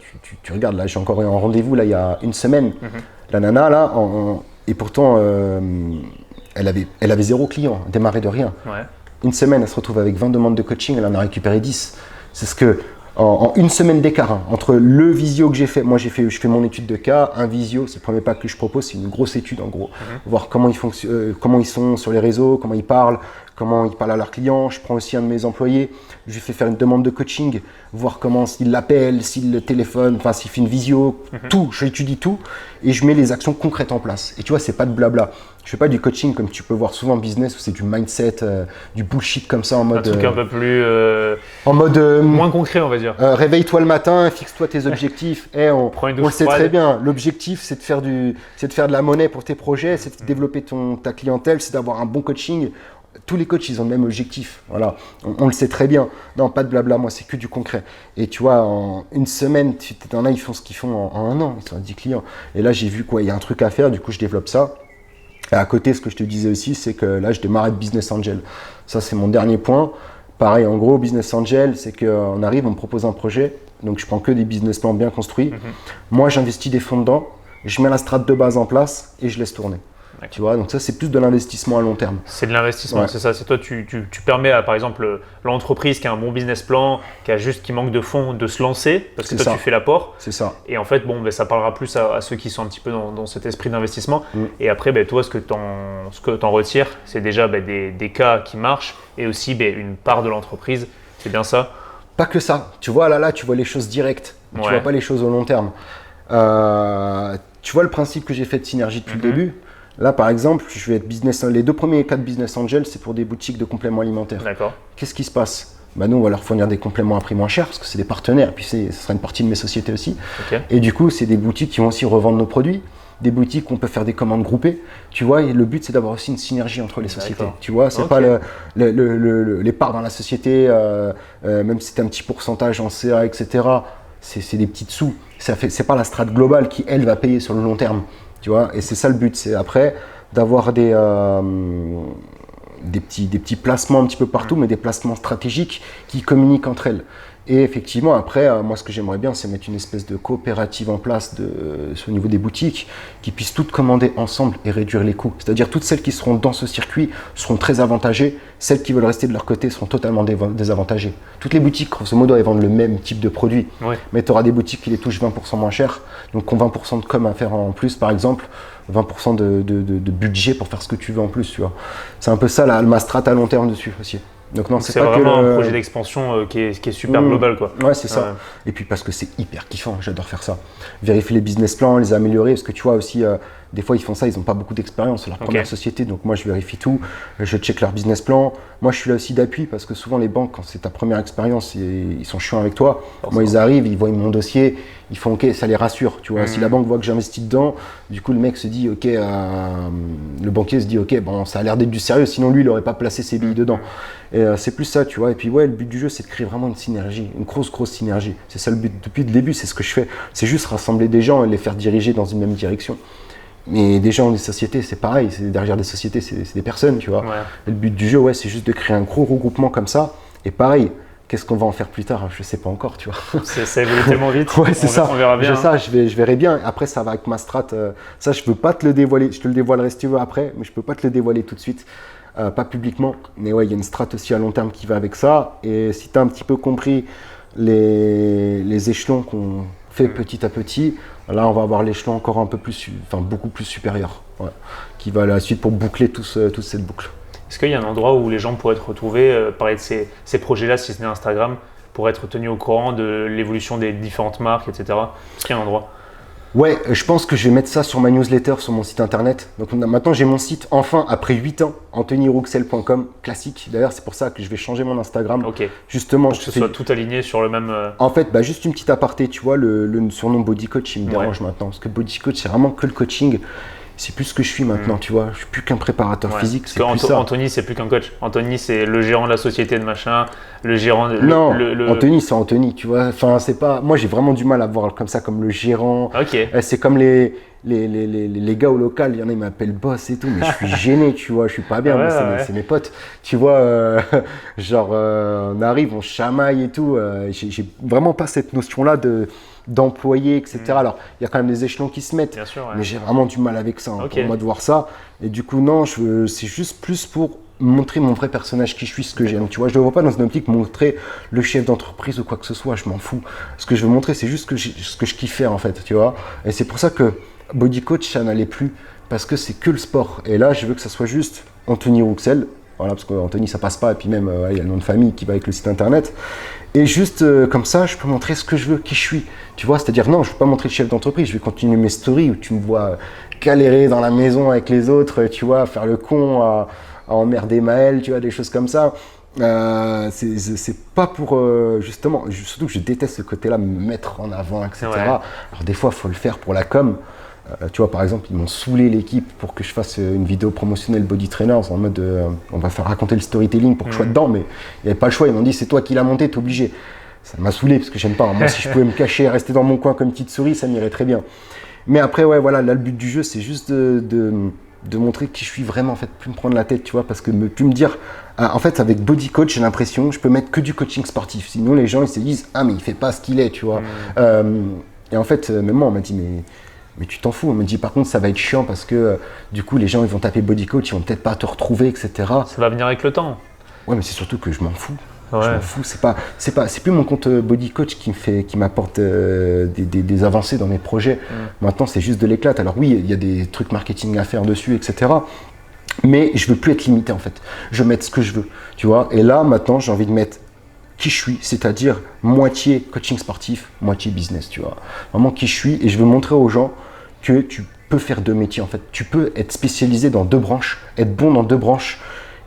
tu regardes, là, j'ai encore eu un rendez-vous, là, il y a une semaine. La nana, là, et pourtant… Elle avait 0 client, démarré de rien. Ouais. Une semaine, elle se retrouve avec 20 demandes de coaching, elle en a récupéré 10. C'est ce que, en une semaine d'écart, hein, entre le visio que j'ai fait, moi je fais mon étude de cas, un visio, c'est le premier pas que je propose, c'est une grosse étude en gros. Voir comment ils fonctionnent, comment ils sont sur les réseaux, comment ils parlent à leurs clients. Je prends aussi un de mes employés, je lui fais faire une demande de coaching, voir comment s'il l'appelle, s'il le téléphone, enfin s'il fait une visio, tout, je étudie tout et je mets les actions concrètes en place. Et tu vois, c'est pas de blabla. Je fais pas du coaching comme tu peux voir souvent en business où c'est du mindset, du bullshit comme ça en mode… Un truc un peu plus… en mode… moins concret, on va dire. Réveille-toi le matin, fixe-toi tes objectifs. On le sait très bien. L'objectif, c'est de faire de la monnaie pour tes projets, c'est de développer ta clientèle, c'est d'avoir un bon coaching. Tous les coachs, ils ont le même objectif. Voilà, on le sait très bien. Non, pas de blabla, moi, c'est que du concret. Et tu vois, en une semaine, t'en as, ils font ce qu'ils font en 1 an. Ils sont à 10 clients. Et là, j'ai vu quoi, il y a un truc à faire. Du coup, je développe ça. Et à côté, ce que je te disais aussi, c'est que là, je démarre avec Business Angel. Ça, c'est mon dernier point. Pareil, en gros, Business Angel, c'est qu'on arrive, on me propose un projet. Donc, je prends que des business plans bien construits. Moi, j'investis des fonds dedans. Je mets la strate de base en place et je laisse tourner. Tu vois, donc ça, c'est plus de l'investissement à long terme. C'est de l'investissement, ouais. C'est ça. C'est toi, tu permets à, par exemple, l'entreprise qui a un bon business plan, qui manque de fonds, de se lancer, parce que toi, tu fais l'apport. C'est ça. Et en fait, bon, ça parlera plus à ceux qui sont un petit peu dans cet esprit d'investissement. Et après, toi, ce que tu en retires, c'est déjà des cas qui marchent et aussi une part de l'entreprise. C'est bien ça? Pas que ça. Tu vois, là, tu vois les choses directes. Tu vois pas les choses au long terme. Tu vois le principe que j'ai fait de synergie depuis le début. Là, par exemple, je vais être les 2 premiers cas de Business Angel, c'est pour des boutiques de compléments alimentaires. D'accord. Qu'est-ce qui se passe? Nous, on va leur fournir des compléments à prix moins cher parce que c'est des partenaires, puis ce sera une partie de mes sociétés aussi. Okay. Et du coup, c'est des boutiques qui vont aussi revendre nos produits, des boutiques où on peut faire des commandes groupées. Tu vois, et le but, c'est d'avoir aussi une synergie entre les sociétés. Tu vois, c'est pas les parts dans la société, même si c'est un petit pourcentage en CA, etc. C'est des petites sous. C'est pas la strate globale qui, elle, va payer sur le long terme. Tu vois, et c'est ça le but, c'est après d'avoir des petits placements un petit peu partout, mais des placements stratégiques qui communiquent entre elles. Et effectivement, après, moi, ce que j'aimerais bien, c'est mettre une espèce de coopérative en place au niveau des boutiques qui puissent toutes commander ensemble et réduire les coûts. C'est-à-dire toutes celles qui seront dans ce circuit seront très avantagées, celles qui veulent rester de leur côté seront totalement désavantagées. Toutes les boutiques, grosso modo, elles vendent le même type de produit, mais tu auras des boutiques qui les touchent 20% moins cher, donc ont 20% de com à faire en plus, par exemple, 20% de budget pour faire ce que tu veux en plus, tu vois. C'est un peu ça ma strat à long terme dessus aussi. Donc non, c'est pas vraiment un projet d'expansion qui est super global, quoi. Ouais, c'est ça. Et puis parce que c'est hyper kiffant, j'adore faire ça. Vérifier les business plans, les améliorer, parce que tu vois aussi, des fois ils font ça, ils n'ont pas beaucoup d'expérience, c'est leur première société, donc moi je vérifie tout, je check leur business plan. Moi je suis là aussi d'appui, parce que souvent les banques, quand c'est ta première expérience, ils sont chiants avec toi. Moi ils arrivent, ils voient mon dossier, ils font ok, ça les rassure, tu vois. Si la banque voit que j'investis dedans, du coup le mec se dit ok, le banquier se dit ok, bon ça a l'air d'être du sérieux, sinon lui il n'aurait pas placé ses billes dedans. Et c'est plus ça, tu vois. Et puis ouais, le but du jeu, c'est de créer vraiment une synergie, une grosse synergie. C'est ça le but. Depuis le début, c'est ce que je fais. C'est juste rassembler des gens et les faire diriger dans une même direction. Mais des gens, des sociétés, c'est pareil. Derrière des sociétés, c'est des personnes, tu vois. Et le but du jeu, ouais, c'est juste de créer un gros regroupement comme ça. Et pareil, qu'est-ce qu'on va en faire plus tard? Je sais pas encore, tu vois. Ça évolue tellement vite. Ouais, c'est ça. On verra bien. Je verrai bien. Après, ça va avec ma strat. Ça, je peux pas te le dévoiler. Je te le dévoilerai si tu veux après, mais je peux pas te le dévoiler tout de suite. Pas publiquement, mais ouais, il y a une strat aussi à long terme qui va avec ça. Et si tu as un petit peu compris les échelons qu'on fait petit à petit, là on va avoir l'échelon encore un peu plus, beaucoup plus supérieur, qui va à la suite pour boucler toute cette boucle. Est-ce qu'il y a un endroit où les gens pourraient te retrouver, parler de ces projets-là, si ce n'est Instagram, pour être tenu au courant de l'évolution des différentes marques, etc. Est-ce qu'il y a un endroit? Ouais, je pense que je vais mettre ça sur ma newsletter, sur mon site internet. Donc maintenant j'ai mon site, enfin, après 8 ans, anthonyrouxel.com, classique. D'ailleurs, c'est pour ça que je vais changer mon Instagram. Ok. Justement, pour que ce soit tout aligné sur le même… En fait, juste une petite aparté, tu vois, le surnom Body Coach, il me dérange maintenant. Parce que Body Coach, c'est vraiment que le coaching. C'est plus ce que je suis maintenant, tu vois. Je suis plus qu'un préparateur physique. C'est plus ça. Anthony, c'est plus qu'un coach. Anthony, c'est le gérant de la société de machin, le gérant. Non, Anthony, c'est Anthony, tu vois. Enfin, c'est pas. Moi, j'ai vraiment du mal à voir comme ça, comme le gérant. Ok. C'est comme les gars au local. Il y en a, ils m'appellent boss et tout, mais je suis gêné, tu vois. Je suis pas bien, mais c'est mes potes. Tu vois, on arrive, on chamaille et tout. J'ai vraiment pas cette notion-là d'employés, etc. Alors, il y a quand même des échelons qui se mettent, mais j'ai vraiment du mal avec ça, pour moi de voir ça. Et du coup, non, c'est juste plus pour montrer mon vrai personnage, qui je suis, ce que j'aime. Tu vois, je ne le vois pas dans une optique montrer le chef d'entreprise ou quoi que ce soit, je m'en fous. Ce que je veux montrer, c'est juste ce que je kiffe faire, en fait, tu vois. Et c'est pour ça que Body Coach, ça n'allait plus, parce que c'est que le sport. Et là, je veux que ça soit juste Anthony Rouxel. Voilà, parce qu'Anthony, ça passe pas, et puis même, il y a le nom de famille qui va avec le site internet. Et juste comme ça, je peux montrer ce que je veux, qui je suis. Tu vois, c'est-à-dire, non, je ne veux pas montrer le chef d'entreprise, je vais continuer mes stories où tu me vois galérer dans la maison avec les autres, tu vois, faire le con, à emmerder Maël, tu vois, des choses comme ça. C'est pas pour, justement, surtout que je déteste ce côté-là, me mettre en avant, etc. Alors, des fois, il faut le faire pour la com. Tu vois, par exemple, ils m'ont saoulé l'équipe pour que je fasse une vidéo promotionnelle Body Trainers en mode on va faire raconter le storytelling pour que je sois dedans, mais il n'y avait pas le choix. Ils m'ont dit c'est toi qui l'as monté, t'es obligé. Ça m'a saoulé parce que j'aime pas. Moi, si je pouvais me cacher, rester dans mon coin comme une petite souris, ça m'irait très bien. Mais après, ouais, voilà, là, le but du jeu, c'est juste de montrer qui je suis vraiment, en fait, plus me prendre la tête, tu vois, parce que plus me dire. En fait, avec Body Coach, j'ai l'impression, je peux mettre que du coaching sportif. Sinon, les gens, ils se disent ah, mais il fait pas ce qu'il est, tu vois. Et en fait, même moi, on m'a dit mais tu t'en fous. On me dit par contre ça va être chiant parce que du coup les gens ils vont taper Body Coach, ils vont peut-être pas te retrouver, etc. Ça va venir avec le temps. Ouais, mais c'est surtout que je m'en fous. Ouais. Je m'en fous. C'est plus mon compte Body Coach qui m'apporte des avancées dans mes projets. Maintenant c'est juste de l'éclat. Alors oui, il y a des trucs marketing à faire dessus, etc. Mais je veux plus être limité en fait. Je veux mettre ce que je veux, tu vois. Et là maintenant j'ai envie de mettre qui je suis, c'est-à-dire moitié coaching sportif, moitié business, tu vois. Vraiment qui je suis, et je veux montrer aux gens que tu peux faire deux métiers en fait. Tu peux être spécialisé dans deux branches, être bon dans deux branches,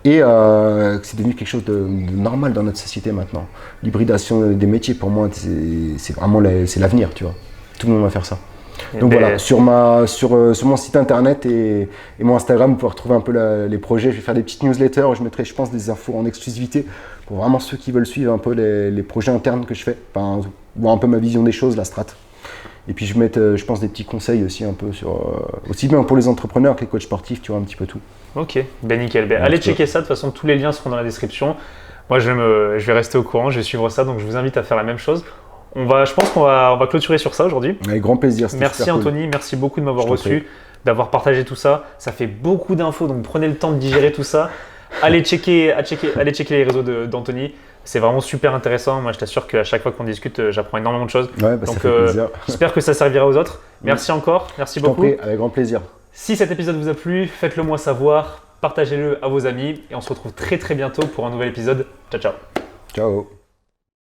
et c'est devenu quelque chose de normal dans notre société maintenant. L'hybridation des métiers, pour moi, c'est vraiment c'est l'avenir, tu vois. Tout le monde va faire ça. Donc voilà, sur mon site internet et mon Instagram, vous pouvez retrouver un peu les projets. Je vais faire des petites newsletters où je mettrai, je pense, des infos en exclusivité pour vraiment ceux qui veulent suivre un peu les projets internes que je fais, voir un peu ma vision des choses, la strat. Et puis je vais mettre, je pense, des petits conseils aussi un peu aussi bien pour les entrepreneurs que les coachs sportifs, tu vois, un petit peu tout. Ok, ben nickel. Allez checker ça, de toute façon tous les liens seront dans la description. Moi, je vais rester au courant, je vais suivre ça, donc je vous invite à faire la même chose. Je pense qu'on va clôturer sur ça aujourd'hui. Avec grand plaisir. Merci Anthony, merci beaucoup de m'avoir reçu, d'avoir partagé tout ça. Ça fait beaucoup d'infos, donc prenez le temps de digérer tout ça. Allez checker les réseaux d'Anthony. C'est vraiment super intéressant. Moi, je t'assure qu'à chaque fois qu'on discute, j'apprends énormément de choses. Ouais, bah, donc, ça fait plaisir. J'espère que ça servira aux autres. Merci encore, merci beaucoup. Prie, avec grand plaisir. Si cet épisode vous a plu, faites-le moi savoir, partagez-le à vos amis et on se retrouve très très bientôt pour un nouvel épisode. Ciao, ciao. Ciao.